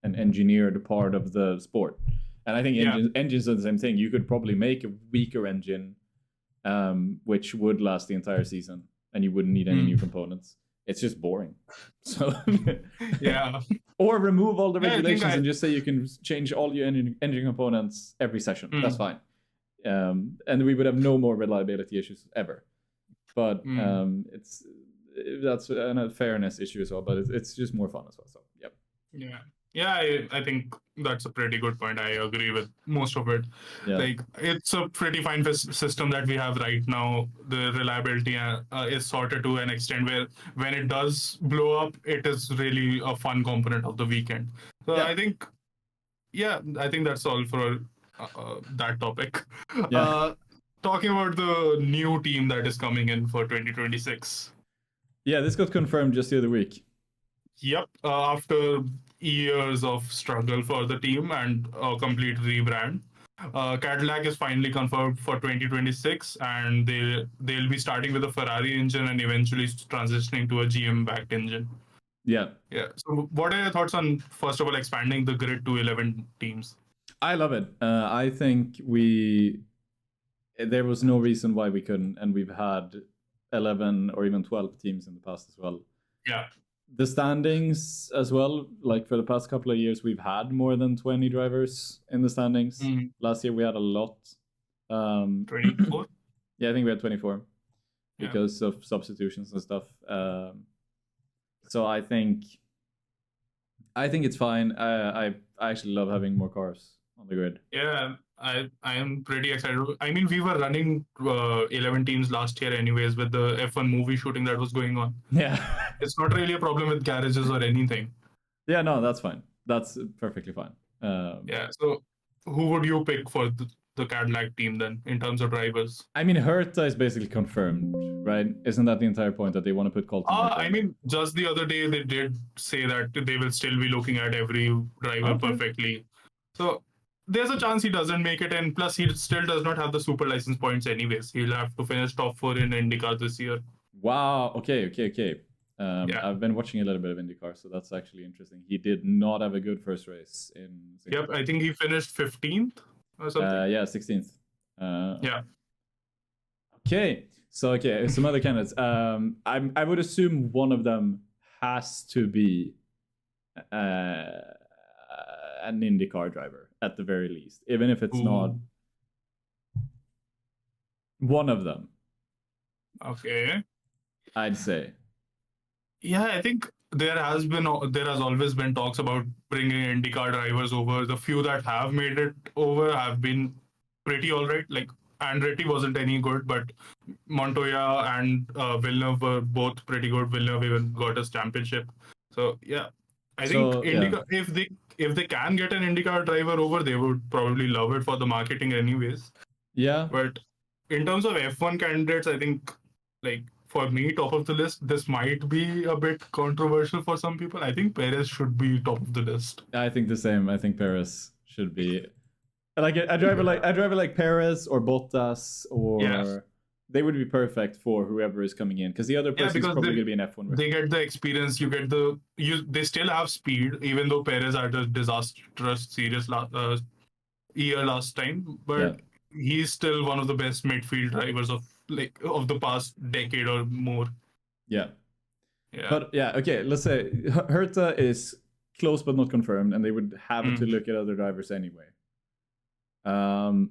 an engineered part of the sport. And I think engines are the same thing. You could probably make a weaker engine, which would last the entire season, and you wouldn't need any new components. It's just boring. So or remove all the regulations and just say you can change all your engine components every session. That's fine. And we would have no more reliability issues ever. But that's a fairness issue as well. But it's just more fun as well. So I think that's a pretty good point. I agree with most of it. Like, it's a pretty fine system that we have right now. The reliability is sorted to an extent where when it does blow up, it is really a fun component of the weekend. So I think that's all for that topic. Talking about the new team that is coming in for 2026. Yeah, this got confirmed just the other week. Yep, after years of struggle for the team and a complete rebrand, Cadillac is finally confirmed for 2026, and they'll be starting with a Ferrari engine and eventually transitioning to a GM-backed engine. Yeah. So, what are your thoughts on, first of all, expanding the grid to 11 teams? I love it. I think there was no reason why we couldn't, and we've had 11 or even 12 teams in the past as well. Yeah. The standings as well, like for the past couple of years, we've had more than 20 drivers in the standings. Last year we had a lot. 24? Yeah, I think we had 24 because of substitutions and stuff. So I think it's fine. I actually love having more cars on the grid. Yeah, I am pretty excited. I mean, we were running 11 teams last year anyways with the F1 movie shooting that was going on. Yeah. It's not really a problem with garages or anything. Yeah, no, that's fine. That's perfectly fine. So who would you pick for the Cadillac team then in terms of drivers? I mean, Herta is basically confirmed, right? Isn't that the entire point, that they want to put Colton? I mean, just the other day they did say that they will still be looking at every driver perfectly. So there's a chance he doesn't make it, and plus he still does not have the super license points anyways. He'll have to finish top 4 in IndyCar this year. Wow. Okay. I've been watching a little bit of IndyCar, so that's actually interesting. He did not have a good first race in Singapore. Yep, I think he finished 15th or something. 16th. Okay. So some other candidates. I would assume one of them has to be an IndyCar driver at the very least, even if it's not one of them. Okay. I'd say. Yeah, I think there has always been talks about bringing IndyCar drivers over. The few that have made it over have been pretty all right. Like, Andretti wasn't any good, but Montoya and Villeneuve were both pretty good. Villeneuve even got a championship. So yeah, I think IndyCar, if they can get an IndyCar driver over, they would probably love it for the marketing anyways. Yeah. But in terms of F1 candidates, I think, like, for me, top of the list, this might be a bit controversial for some people. I think Perez should be top of the list. I think the same. I think Perez should be. Like a driver like Perez or Bottas or they would be perfect for whoever is coming in because the other person is probably going to be an F1 race. They get the experience. You get they still have speed, even though Perez had a disastrous, serious year last time, but he's still one of the best midfield drivers of the past decade or more. Yeah. But okay, let's say Herta is close but not confirmed, and they would have to look at other drivers anyway. Pato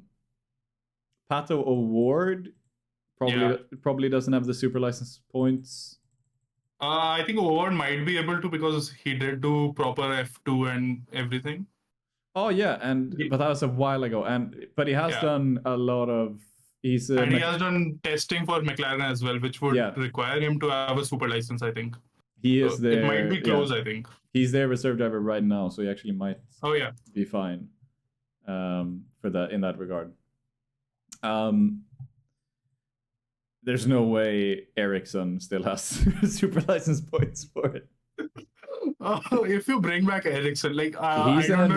O'Ward probably doesn't have the super license points. I think O'Ward might be able to because he did do proper F2 and everything. Oh yeah, but that was a while ago, but he has done a lot of. He has done testing for McLaren as well, which would require him to have a super license, I think. He is there. It might be close, I think. He's their reserve driver right now, so he actually might be fine for that in that regard. There's no way Ericsson still has super license points for it. If you bring back Ericsson, he's I don't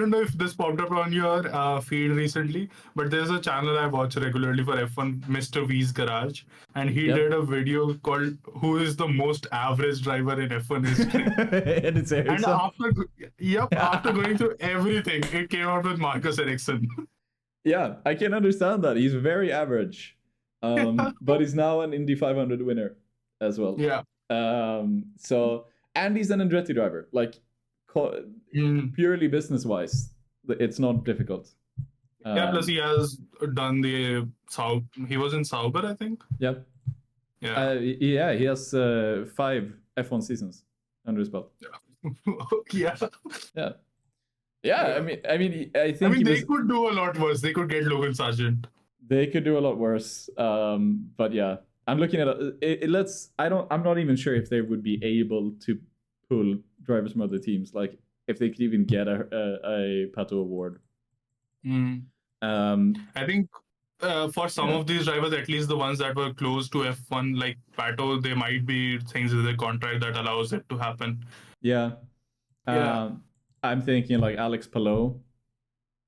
know if this popped up on your feed recently, but there's a channel I watch regularly for F1, Mr. V's Garage, and he did a video called "Who is the most average driver in F1 history?" And it's Ericsson. And after going through everything, it came out with Marcus Ericsson. Yeah, I can understand that. He's very average, but he's now an Indy 500 winner as well. Yeah. So, and he's an Andretti driver, like purely business wise, it's not difficult. Plus he has done the he was in Sauber, I think. He has 5 F1 seasons under his belt. I mean I think they could do a lot worse. They could get Logan Sargent. They could do a lot worse. But yeah, I'm looking at it. I'm not even sure if they would be able to pull drivers from other teams. Like if they could even get a Pato Award. I think for some of these drivers, at least the ones that were close to F1, like Pato, there might be things in the contract that allows it to happen. I'm thinking like Alex Palou.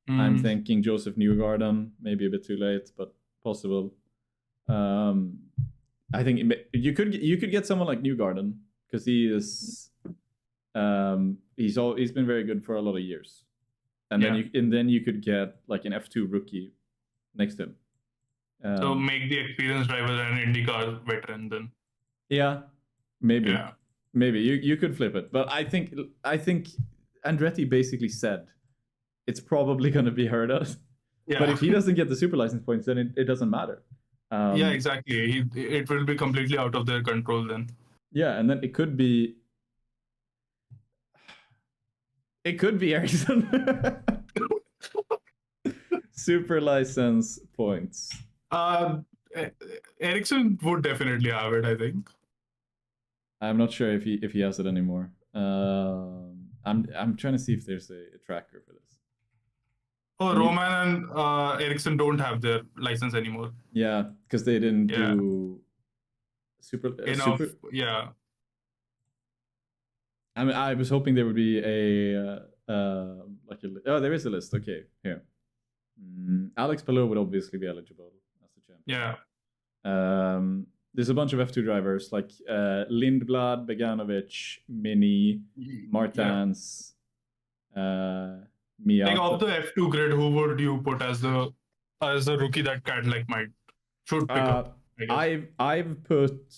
I'm thinking Joseph Newgarden. Maybe a bit too late, but possible. I think you could get someone like Newgarden because he is he's been very good for a lot of years, and then you could get like an F2 rookie next to him. So make the experienced driver an IndyCar veteran then. Yeah, maybe you could flip it, but I think Andretti basically said it's probably going to be Herta. But if he doesn't get the super license points, then it doesn't matter. Exactly. It will be completely out of their control then. Yeah, and then it could be Ericsson. Super license points. Ericsson would definitely have it, I think. I'm not sure if he has it anymore. I'm trying to see if there's a tracker for this. Oh, Roman and Ericsson don't have their license anymore. Yeah, because they didn't do enough. Yeah. I mean, I was hoping there would be there is a list. Okay, here. Alex Palou would obviously be eligible as the champion. Yeah. There's a bunch of F2 drivers like Lindblad, Beganovic, Mini, Martins, Mia. Like of the F2 grid, who would you put as the rookie that Cadillac should pick up? I've put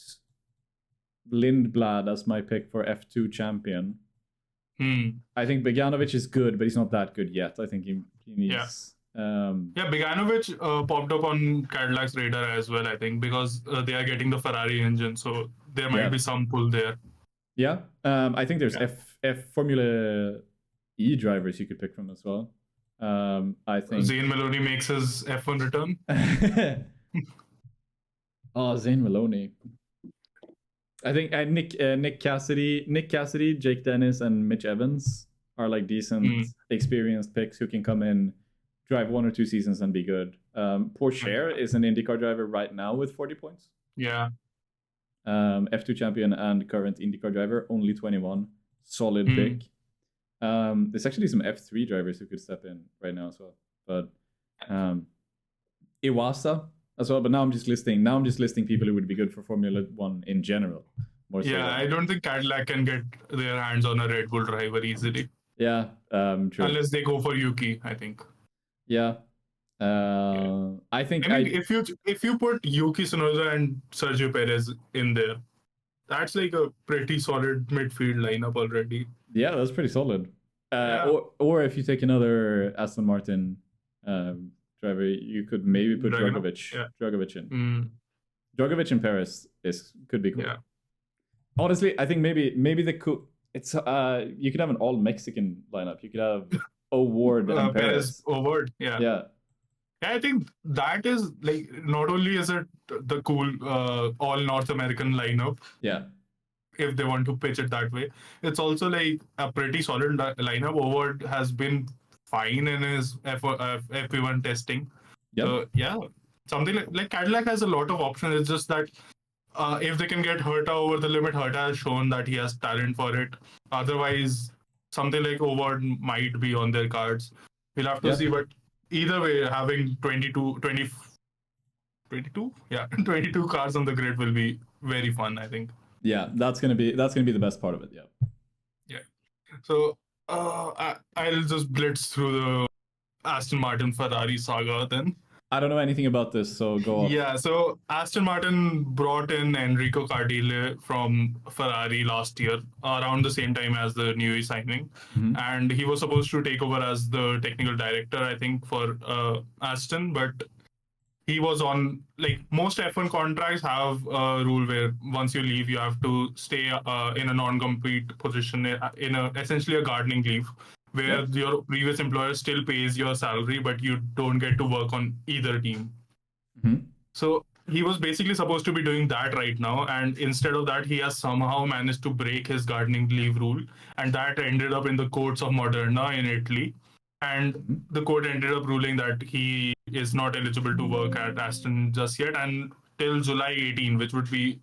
Lindblad as my pick for F2 champion. I think Beganovic is good, but he's not that good yet. I think he needs. Beganovic popped up on Cadillac's radar as well, I think, because they are getting the Ferrari engine, so there might be some pull there. Yeah, I think there's F Formula E drivers you could pick from as well. I think Zane Maloney makes his F1 return. Zane Maloney. I think Nick Cassidy, Jake Dennis, and Mitch Evans are like decent, experienced picks who can come in, drive 1 or 2 seasons and be good. Pourchaire is an IndyCar driver right now with 40 points. Yeah. F2 champion and current IndyCar driver, only 21. Solid pick. There's actually some F3 drivers who could step in right now as well, but Iwasa as well. But now I'm just listing people who would be good for Formula One in general. More so I don't think Cadillac can get their hands on a Red Bull driver easily. Yeah, true. Unless they go for Yuki, I think. Yeah. I think if you put Yuki Tsunoda and Sergio Perez in there, that's like a pretty solid midfield lineup already. Yeah, that's pretty solid. Or if you take another Aston Martin driver, you could maybe put Dragovic in. Dragovic and Perez could be cool. Yeah. Honestly, I think maybe the cool. It's you could have an all Mexican lineup. You could have O'Ward and Perez. O'Ward, yeah. I think that is like, not only is it the cool all North American lineup. Yeah. If they want to pitch it that way, it's also like a pretty solid lineup. O'Ward has been fine in his FP1 testing. Yep. So yeah, something like Cadillac has a lot of options. It's just that if they can get Herta over the limit, Herta has shown that he has talent for it. Otherwise, something like O'Ward might be on their cards. We'll have to see, but either way, having 22 cars on the grid will be very fun, I think. Yeah, that's gonna be the best part of it. Yeah. So I'll just blitz through the Aston Martin Ferrari saga then. I don't know anything about this, so go off. Yeah, so Aston Martin brought in Enrico Cardile from Ferrari last year, around the same time as the Newey signing. And he was supposed to take over as the technical director, I think, for Aston, but he was on, like, most F1 contracts have a rule where once you leave, you have to stay in a non-compete position, in essentially a gardening leave, where your previous employer still pays your salary, but you don't get to work on either team. So he was basically supposed to be doing that right now, and instead of that, he has somehow managed to break his gardening leave rule, and that ended up in the courts of Moderna in Italy. And the court ended up ruling that he is not eligible to work at Aston just yet, and till July 18, which would be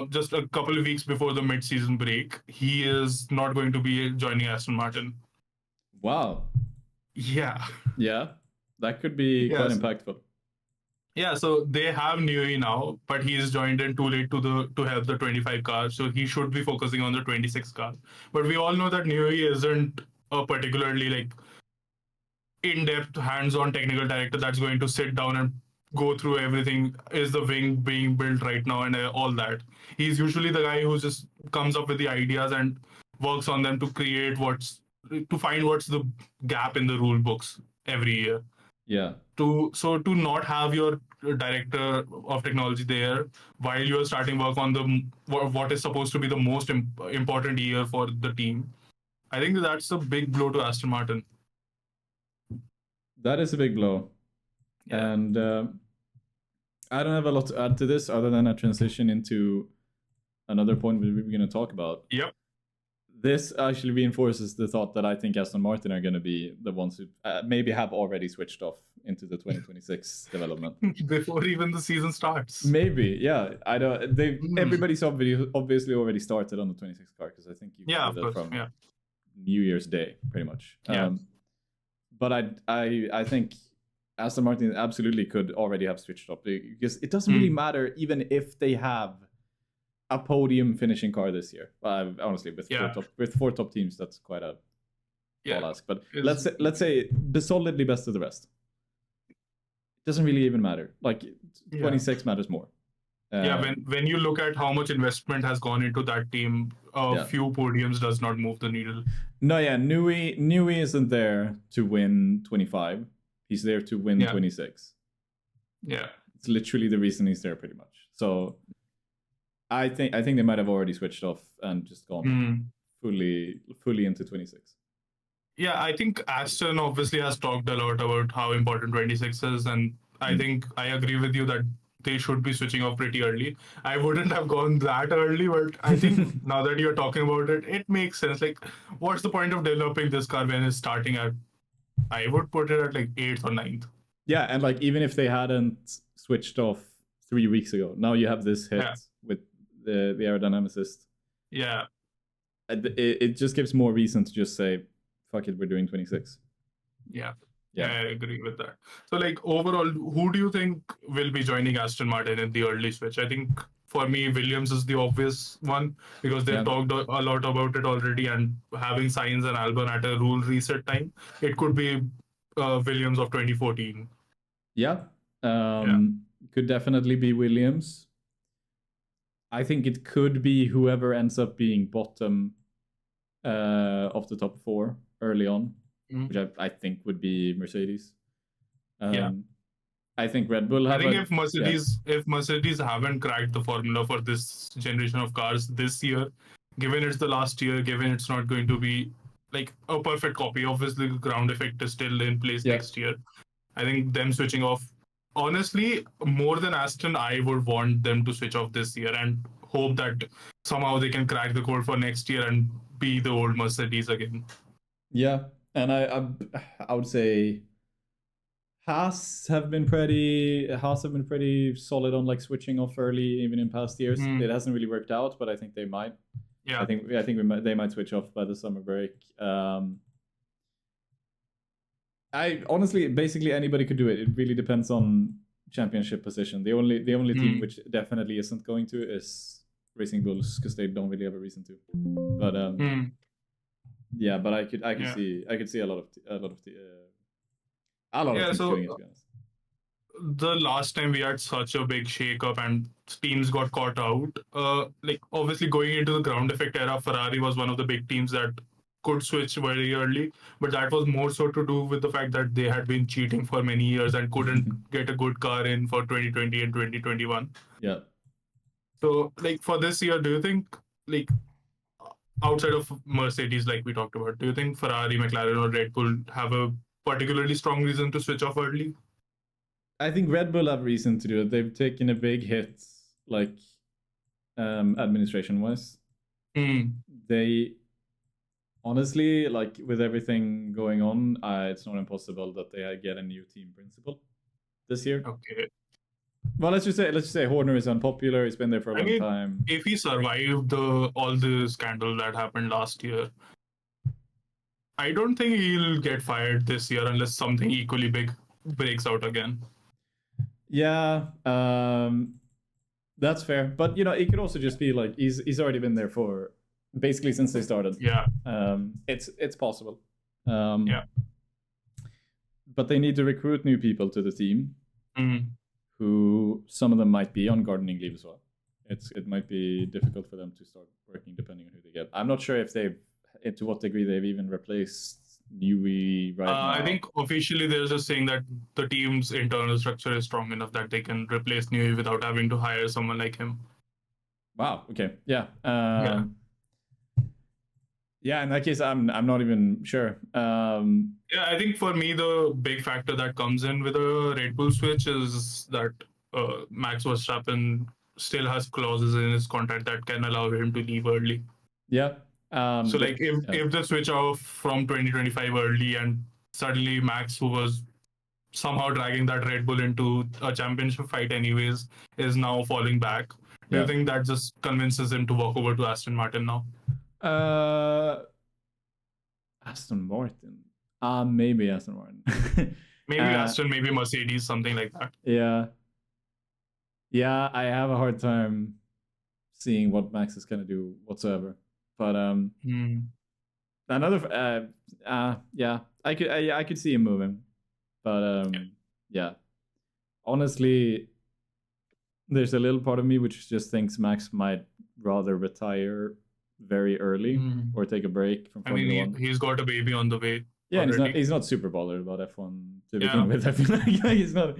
just a couple of weeks before the mid-season break, he is not going to be joining Aston Martin. Wow. Yeah. Yeah, that could be quite impactful. Yeah, so they have Newey now, but he is joined in too late to help the 25 car, so he should be focusing on the 26 car. But we all know that Newey isn't a particularly like in-depth, hands-on technical director that's going to sit down and go through everything. Is the wing being built right now and all that? He's usually the guy who just comes up with the ideas and works on them to find what's the gap in the rule books every year. Yeah. To not have your director of technology there while you're starting work on what is supposed to be the most important year for the team, I think that's a big blow to Aston Martin. That is a big blow. Yeah. And I don't have a lot to add to this other than a transition into another point we were going to talk about. Yep. This actually reinforces the thought that I think Aston Martin are going to be the ones who maybe have already switched off into the 2026 development before even the season starts. Maybe, yeah. I don't. Everybody's obviously already started on the 26 car, because I think you of that course, from New Year's Day, pretty much. Yeah. But I think Aston Martin absolutely could already have switched off, because it doesn't really matter even if they have a podium finishing car this year. Honestly, with four top teams, that's quite a tall ask. But let's say the solidly best of the rest. It doesn't really even matter. Like 26 matters more. When you look at how much investment has gone into that team, a few podiums does not move the needle. No, Newey isn't there to win 25. He's there to win 26. Yeah, it's literally the reason he's there, pretty much. So I think they might have already switched off and just gone fully into 26. Yeah, I think Aston obviously has talked a lot about how important 26 is, and I think I agree with you that they should be switching off pretty early. I wouldn't have gone that early, but I think now that you're talking about it, it makes sense. Like, what's the point of developing this car when it's starting at, I would put it at like 8th or 9th. Yeah, and like even if they hadn't switched off 3 weeks ago, now you have this hit with the aerodynamicist. Yeah. it just gives more reason to just say, fuck it, we're doing 26. Yeah, I agree with that. So, like, overall, who do you think will be joining Aston Martin in the early switch? I think for me, Williams is the obvious one because they've talked a lot about it already, and having Sainz and Albon at a rule reset time, it could be Williams of 2014. Yeah. Could definitely be Williams. I think it could be whoever ends up being bottom of the top 4 early on, which I think would be Mercedes. I think Red Bull. I think if Mercedes haven't cracked the formula for this generation of cars this year, given it's the last year, given it's not going to be like a perfect copy, obviously the ground effect is still in place next year. I think them switching off, honestly, more than Aston, I would want them to switch off this year and hope that somehow they can crack the code for next year and be the old Mercedes again. Yeah, and I would say Haas have been pretty solid on like switching off early, even in past years. It hasn't really worked out, but I think they might. Yeah, I think they might switch off by the summer break. I honestly, basically anybody could do it. It really depends on championship position. The only team which definitely isn't going to is Racing Bulls because they don't really have a reason to. But yeah, but I could see a lot of teams doing it, to be honest. The last time we had such a big shake-up and teams got caught out, like obviously going into the ground effect era, Ferrari was one of the big teams that could switch very early, but that was more so to do with the fact that they had been cheating for many years and couldn't get a good car in for 2020 and 2021. Yeah. So, like, for this year, do you think, like, outside of Mercedes, like we talked about, do you think Ferrari, McLaren, or Red Bull have a particularly strong reason to switch off early? I think Red Bull have reason to do it. They've taken a big hit, like, administration-wise. They... Honestly, like with everything going on, it's not impossible that they get a new team principal this year. Okay. Well, let's just say Horner is unpopular. He's been there for a long time. If he survived all the scandal that happened last year, I don't think he'll get fired this year unless something equally big breaks out again. Yeah, that's fair. But it could also just be like he's already been there for. Basically, since they started, it's possible. But they need to recruit new people to the team, who some of them might be on gardening leave as well. It might be difficult for them to start working depending on who they get. I'm not sure if to what degree they've even replaced Newey right now. I think officially they're just saying that the team's internal structure is strong enough that they can replace Newey without having to hire someone like him. Wow. Okay. Yeah. Yeah, in that case, I'm not even sure. Yeah, I think for me, the big factor that comes in with a Red Bull switch is that Max Verstappen still has clauses in his contract that can allow him to leave early. Yeah. So, like, if the switch off from 2025 early and suddenly Max, who was somehow dragging that Red Bull into a championship fight anyways, is now falling back, do you think that just convinces him to walk over to Aston Martin now? Aston Martin. Maybe Aston Martin. Maybe Aston, maybe Mercedes, something like that. Yeah. Yeah, I have a hard time seeing what Max is gonna do whatsoever. But another I could see him moving. But yeah. Honestly, there's a little part of me which just thinks Max might rather retire very early or take a break from Formula 1. He's got a baby on the way. Yeah, and he's not super bothered about F1 to begin with. I feel like he's not.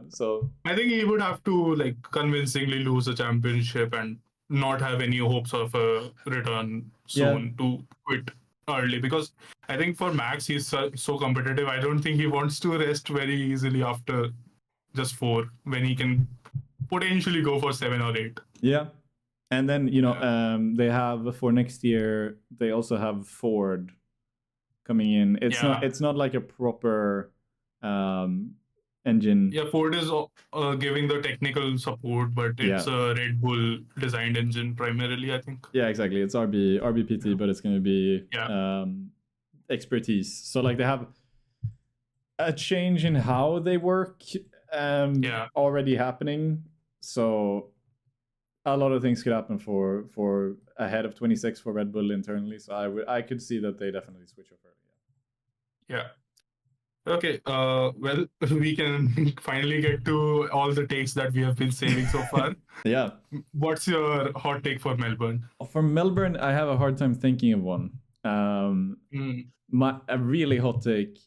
So I think he would have to like convincingly lose a championship and not have any hopes of a return soon to quit early, because I think for Max he's so competitive. I don't think he wants to rest very easily after just 4 when he can potentially go for 7 or 8. Yeah. And then, they have for next year, they also have Ford coming in. It's not like a proper engine. Yeah, Ford is giving the technical support, but it's a Red Bull designed engine primarily, I think. Yeah, exactly. It's RBPT, but it's going to be expertise. So like they have a change in how they work already happening. So a lot of things could happen for ahead of 26 for Red Bull internally. So I could see that they definitely switch over. Yeah. Okay. Well, we can finally get to all the takes that we have been saving so far. Yeah. What's your hot take for Melbourne? For Melbourne, I have a hard time thinking of one. A really hot take,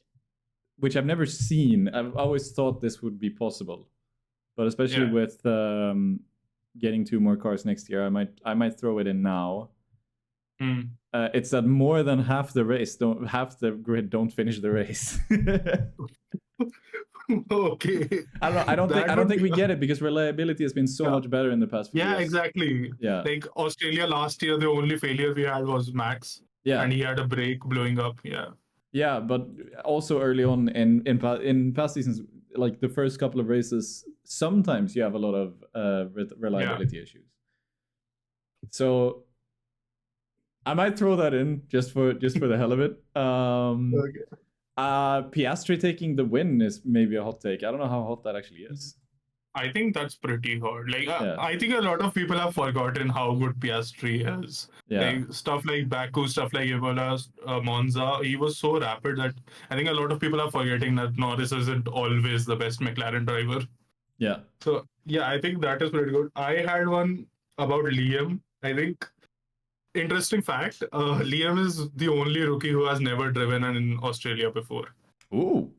which I've never seen. I've always thought this would be possible, but especially with getting 2 more cars next year, I might throw it in now. It's that more than half the grid don't finish the race. Okay. I don't think we get it because reliability has been so much better in the past few years. Yeah, exactly. Yeah. Like Australia last year, the only failure we had was Max. Yeah. And he had a brake blowing up. Yeah. Yeah, but also early on in past seasons, like the first couple of races, sometimes you have a lot of reliability issues. So I might throw that in just for the hell of it. Okay. Piastri taking the win is maybe a hot take. I don't know how hot that actually is. I think that's pretty hot. Like I think a lot of people have forgotten how good Piastri is. Yeah. Like stuff like Baku, stuff like Imola, Monza. He was so rapid that I think a lot of people are forgetting that Norris isn't always the best McLaren driver. Yeah. So yeah, I think that is pretty good. I had one about Liam. I think interesting fact. Liam is the only rookie who has never driven in Australia before. Ooh.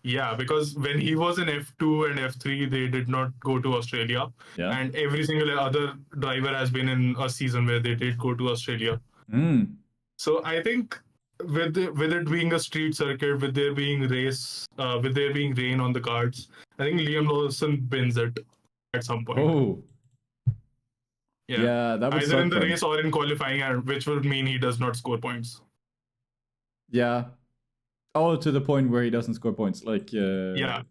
Yeah, because when he was in F2 and F3, they did not go to Australia. Yeah. And every single other driver has been in a season where they did go to Australia. So I think with it being a street circuit, with there being rain on the cards, I think Liam Lawson wins it at some point. Oh. Yeah, that was either in the race or in qualifying, which would mean he does not score points. Yeah. Oh, to the point where he doesn't score points. Like, yeah.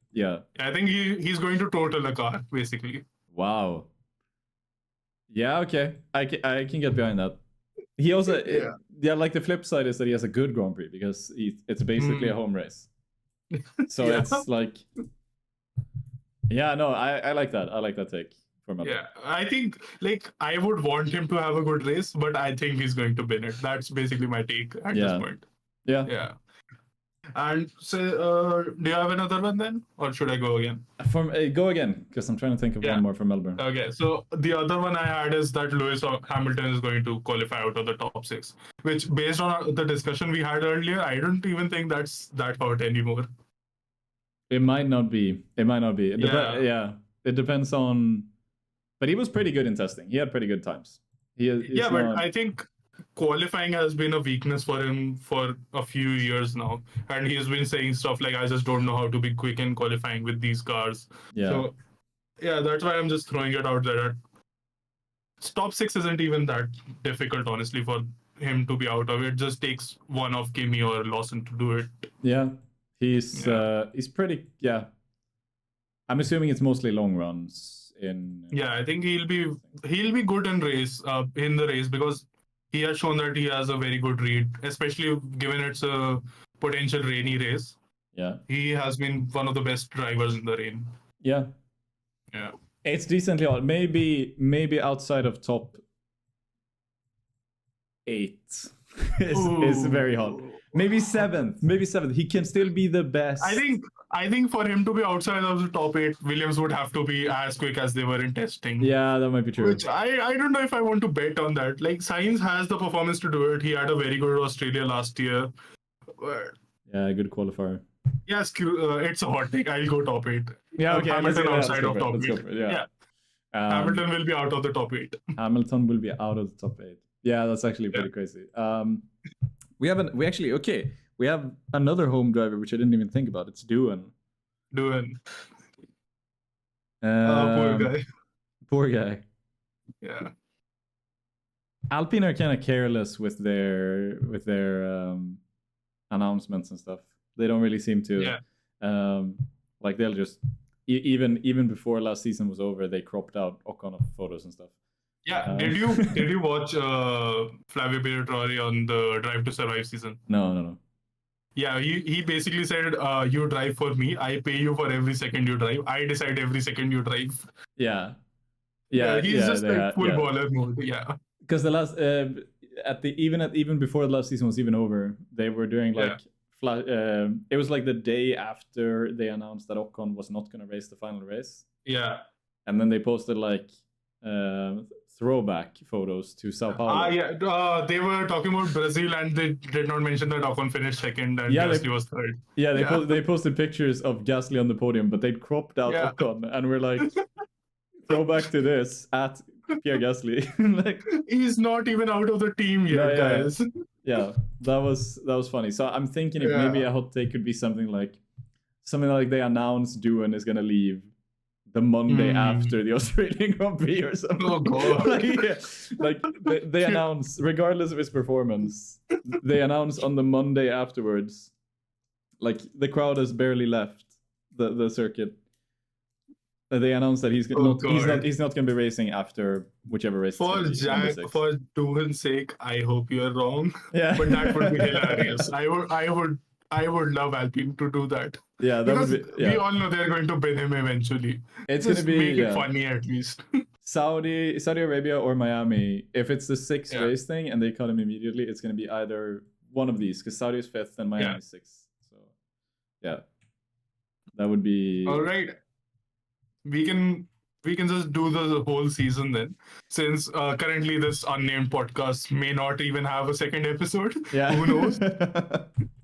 I think he's going to total the car, basically. Wow. Yeah, okay. I can get behind that. He also, like the flip side is that he has a good Grand Prix because it's basically a home race. So it's like, I like that. I like that take from him. Yeah, I think like I would want him to have a good race, but I think he's going to win it. That's basically my take at this point. Yeah. And so, do you have another one then, or should I go again? Go again, because I'm trying to think of one more from Melbourne. Okay, so the other one I had is that Lewis Hamilton is going to qualify out of the top 6, which, based on the discussion we had earlier, I don't even think that's that hot anymore. It might not be. It depends on. But he was pretty good in testing. He had pretty good times. But I think qualifying has been a weakness for him for a few years now, and he's been saying stuff like, I just don't know how to be quick in qualifying with these cars. So that's why I'm just throwing it out there. Top 6 isn't even that difficult, honestly, for him to be out of it. It just takes one of Kimi or Lawson to do it. He's pretty I'm assuming it's mostly long runs I think he'll be good in the race because he has shown that he has a very good read, especially given it's a potential rainy race. Yeah. He has been one of the best drivers in the rain. Yeah. It's decently hot. Maybe outside of top 8 is very hot. Maybe 7th. He can still be the best. I think for him to be outside of the top 8, Williams would have to be as quick as they were in testing. Yeah, that might be true. Which I don't know if I want to bet on that. Like, Sainz has the performance to do it. He had a very good Australia last year. Yeah, good qualifier. Yeah, it's a hot take. I'll go top 8. Yeah, okay. Hamilton outside of top 8. Hamilton will be out of the top 8. Hamilton will be out of the top 8. Yeah, that's actually pretty crazy. We have another home driver, which I didn't even think about. It's Doohan. Poor guy. Yeah. Alpine are kind of careless with their announcements and stuff. They don't really seem to. Like they'll just even before last season was over, they cropped out Ocon photos and stuff. Yeah, did you watch Flavio Briatore on the Drive to Survive season? No. Yeah, he basically said, you drive for me, I pay you for every second you drive, I decide every second you drive. Yeah, he's just like full baller mode. Yeah, because the last even before the last season was even over, they were doing like it was like the day after they announced that Ocon was not going to race the final race. Yeah, and then they posted like throwback photos to Sao Paulo. They were talking about Brazil and they did not mention that Ocon finished second and Gasly was third. Yeah, they posted pictures of Gasly on the podium, but they cropped out Ocon and we're like, throwback to this at Pierre Gasly. Like, he's not even out of the team yet, guys. Yeah, that was funny. So I'm thinking if maybe a hot take could be something like they announced Doohan is gonna leave the Monday after the Australian Grand Prix or something. Oh god! They announce, regardless of his performance, they announce on the Monday afterwards. Like the crowd has barely left the circuit. They announced that he's not going to be racing after whichever race. For Doohan's sake, I hope you are wrong. Yeah, but that would be hilarious. I would love Alpine to do that. Yeah, that because would be, we all know they're going to bin him eventually. It's going to be make it funny at least. Saudi Arabia or Miami. If it's the sixth race thing and they cut him immediately, it's going to be either one of these because Saudi is fifth and Miami is sixth. So yeah, that would be all right. We can just do the whole season then, since currently this unnamed podcast may not even have a second episode. Yeah, who knows?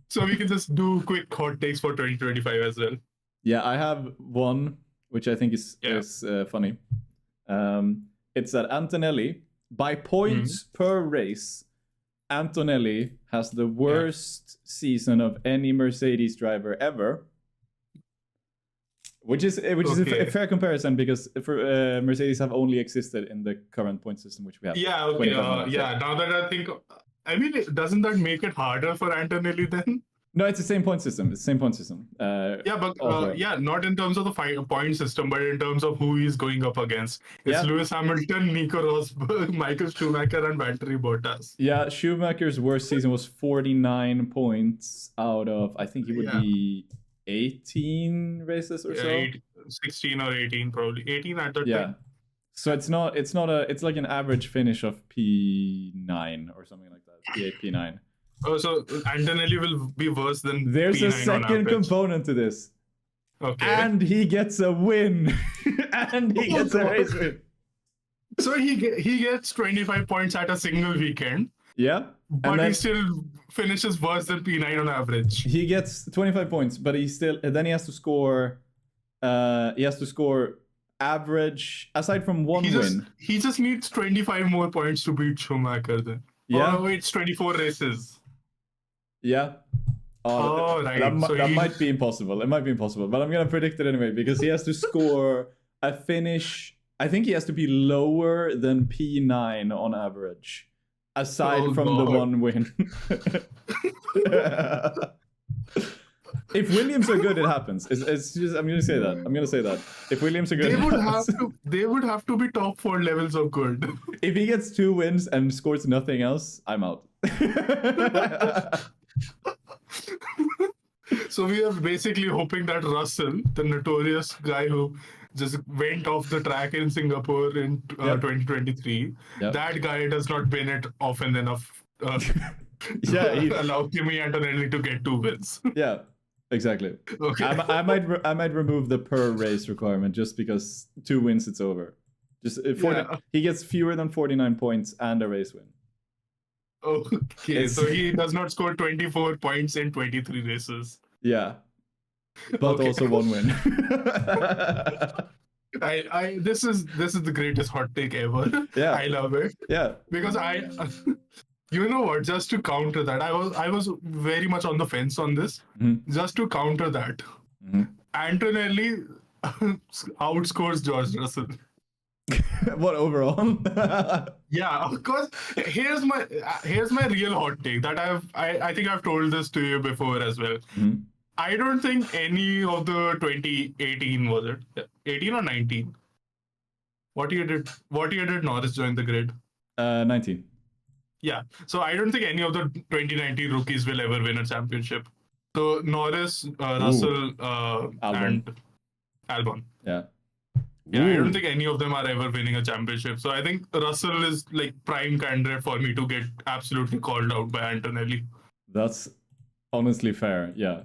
So we can just do quick hot takes for 2025 as well. Yeah, I have one which I think is funny. It's that Antonelli, by points per race, Antonelli has the worst season of any Mercedes driver ever. Which is a fair comparison because for Mercedes have only existed in the current point system which we have. Yeah, okay. Now that I think, I mean, doesn't that make it harder for Antonelli then? No, it's the same point system. Not in terms of the point system, but in terms of who he's going up against. It's Lewis Hamilton, Nico Rosberg, Michael Schumacher, and Valtteri Bottas. Yeah, Schumacher's worst season was 49 points out of, I think it would be 18 races or so. 16 or 18 probably. 18 at that time. So it's like an average finish of P9 or something like that. P8, P9. Oh, so Antonelli will be worse than There's P9 a second component to this. Okay. And he gets a win. And he gets a race win. So he gets 25 points at a single weekend. Yeah. But he still finishes worse than P9 on average. He gets 25 points, but he has to score average aside from one win. He just needs 25 more points to beat Schumacher then. Yeah. Oh, it's 24 races. Yeah. Right. That might be impossible. It might be impossible, but I'm going to predict it anyway because he has to score a finish. I think he has to be lower than P9 on average, aside from the one win. If Williams are good, it happens. It's just I'm going to say that. If Williams are good, they would have to be top 4 levels of good. If he gets 2 wins and scores nothing else, I'm out. So we are basically hoping that Russell, the notorious guy who just went off the track in Singapore in 2023, that guy does not win it often enough. Allow Kimi Antonelli to get 2 wins. Yeah. Exactly. Okay. I might remove the per race requirement just because 2 wins it's over. He gets fewer than 49 points and a race win. Okay, so he does not score 24 points in 23 races. Yeah, but also 1 win. This is the greatest hot take ever. Yeah, I love it. Yeah, because you know what? Just to counter that, I was very much on the fence on this. Mm-hmm. Just to counter that, Antonelli outscores George Russell. What overall? Yeah, of course. Here's my real hot take that I think I've told this to you before as well. Mm-hmm. I don't think any of the 2018 was it 18 or 19. What year did Norris join the grid? 19. Yeah, so I don't think any of the 2019 rookies will ever win a championship. So Norris, Russell, and Albon. Yeah. Yeah, I don't think any of them are ever winning a championship. So I think Russell is like prime candidate for me to get absolutely called out by Antonelli. That's honestly fair. Yeah.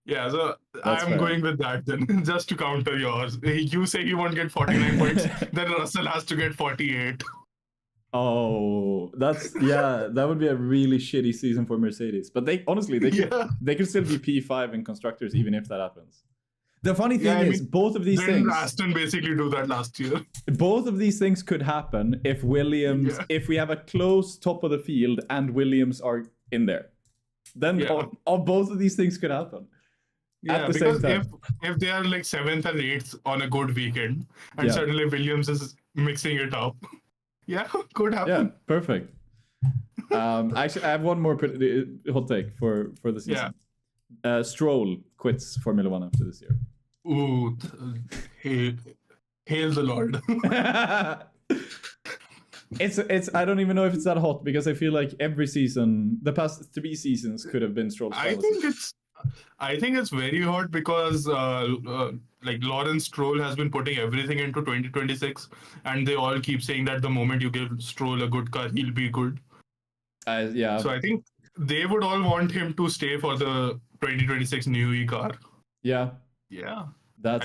Yeah, so I'm going with that then, just to counter yours. You say he won't get 49 points, then Russell has to get 48. Oh, that would be a really shitty season for Mercedes. But they could still be P5 in constructors even if that happens. The funny thing is, both of these things. Aston basically do that last year. Both of these things could happen if Williams, if we have a close top of the field and Williams are in there. Then all both of these things could happen. Yeah, because if they are like 7th and 8th on a good weekend, and suddenly Williams is mixing it up, could happen. Yeah, perfect. Actually, I have one more hot take for the season. Yeah. Stroll quits Formula One after this year. Ooh, hail the Lord. It's I don't even know if it's that hot because I feel like every season, the past 3 seasons could have been Stroll's policy. I think it's very hot because like Lawrence Stroll has been putting everything into 2026, and they all keep saying that the moment you give Stroll a good car, he'll be good. So I think they would all want him to stay for the 2026 new car. Yeah. Yeah. I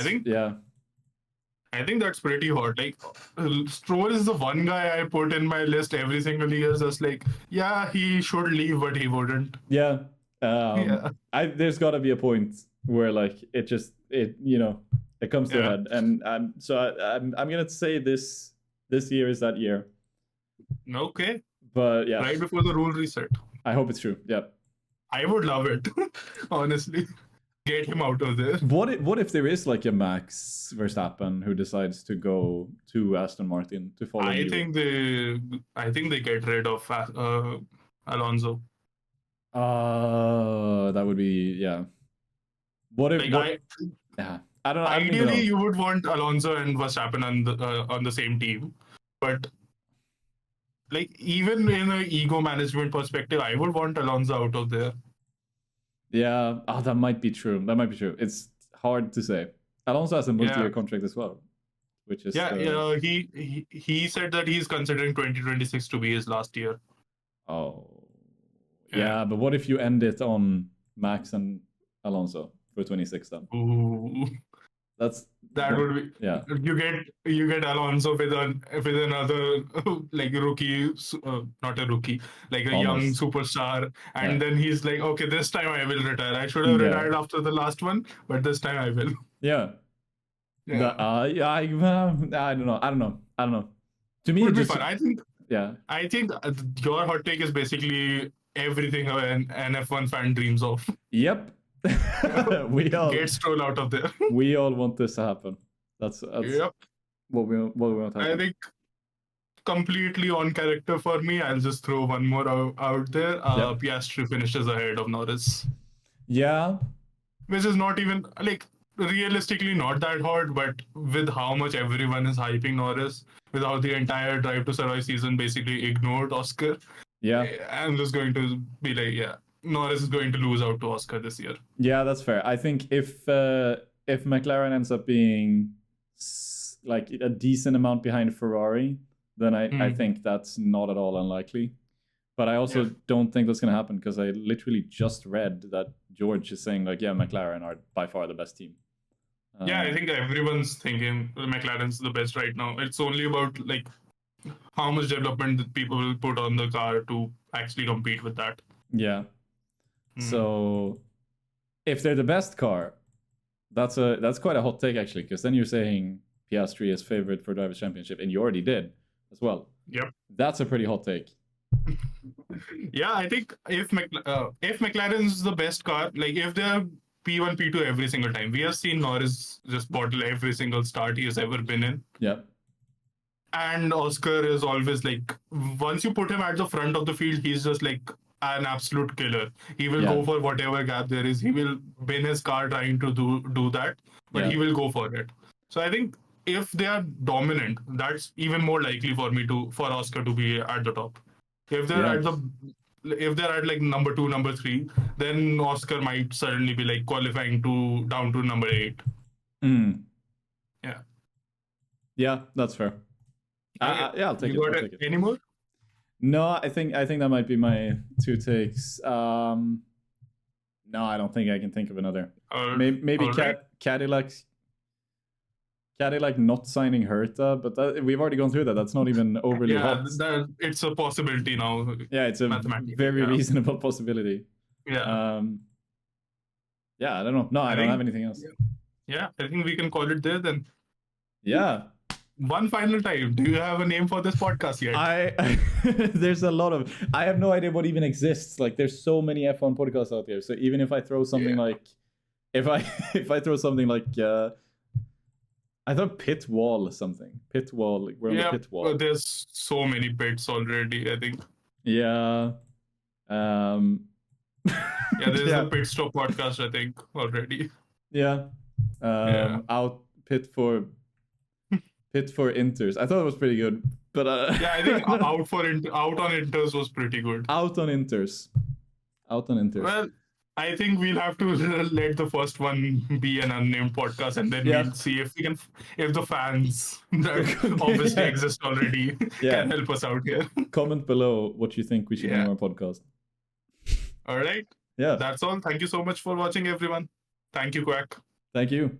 think that's pretty hot. Like Stroll is the one guy I put in my list every single year, just like, he should leave, but he wouldn't. Yeah. There's got to be a point where like it comes to a head, and I'm gonna say this year is that year. Okay. But right before the rule reset. I hope it's true. Yeah. I would love it. Honestly, get him out of there. What if there is like a Max Verstappen who decides to go to Aston Martin to follow? I think they get rid of Alonso. That would be What if? I don't know. Ideally, you would want Alonso and Verstappen on the same team, but like even in an ego management perspective, I would want Alonso out of there. Yeah, that might be true. It's hard to say. Alonso has a multi-year contract as well, which is he said that he's considering 2026 to be his last year. Oh. Yeah, but what if you end it on Max and Alonso for 26 then? Ooh. That would be you get Alonso with another like rookie, not a rookie, like a young superstar, and then he's like, okay, this time I will retire. I should have retired after the last one, but this time I will. Yeah. I don't know. To me, it would be fun. I think your hot take is basically everything an F1 fan dreams of. Yep. We all get Stroll out of there. We all want this to happen. That's what we want to happen. I think completely on character for me. I'll just throw one more out there. Piastri finishes ahead of Norris. Yeah. Which is not even like realistically not that hard, but with how much everyone is hyping Norris, with how the entire Drive to Survive season basically ignored Oscar. Yeah. I'm just going to be like, Norris is going to lose out to Oscar this year. Yeah, that's fair. I think if McLaren ends up being like a decent amount behind Ferrari, then I think that's not at all unlikely. But I also don't think that's going to happen because I literally just read that George is saying like, McLaren are by far the best team. I think everyone's thinking McLaren's the best right now. It's only about like how much development that people will put on the car to actually compete with that. Yeah. So if they're the best car, that's quite a hot take actually, because then you're saying Piastri is favorite for Drivers' Championship, and you already did as well. Yep. That's a pretty hot take. I think if McLaren's the best car, like if they're P1, P2 every single time, we have seen Norris just bottle every single start he has ever been in. Yeah. And Oscar is always like, once you put him at the front of the field, he's just like an absolute killer. He will Yeah. go for whatever gap there is. He will bin his car trying to do that, but Yeah. he will go for it. So I think if they are dominant, that's even more likely for Oscar to be at the top. If they're Yeah. at the if they're at like number 2, number 3, then Oscar might suddenly be like qualifying to down to number 8. Yeah. Yeah, that's fair. Yeah, I'll take you it. got I'll take it. any more? No, I think that might be my 2 takes. No, I don't think I can think of another. Maybe right. Cadillac not signing Herta, but we've already gone through that. That's not even overly hot. It's a possibility now. Yeah, it's a very reasonable possibility. Yeah. Yeah, I don't know. No, I don't have anything else. Yeah, I think we can call it there then. Yeah. One final time. Do you have a name for this podcast yet? There's a lot of. I have no idea what even exists. Like, there's so many F1 podcasts out there. So even if I throw something like, if I throw something like, I thought pit wall or something. Pit wall. We're on the pit wall. There's so many pits already, I think. Yeah. There's a pit stop podcast, I think, already. Yeah. Out pit for Inters. I thought it was pretty good, but I think out on Inters was pretty good. Out on Inters. Well, I think we'll have to let the first one be an unnamed podcast, and then we'll see if the fans that obviously exist already can help us out here. Comment below what you think we should name our podcast. All right. Yeah. That's all. Thank you so much for watching, everyone. Thank you, Quack. Thank you.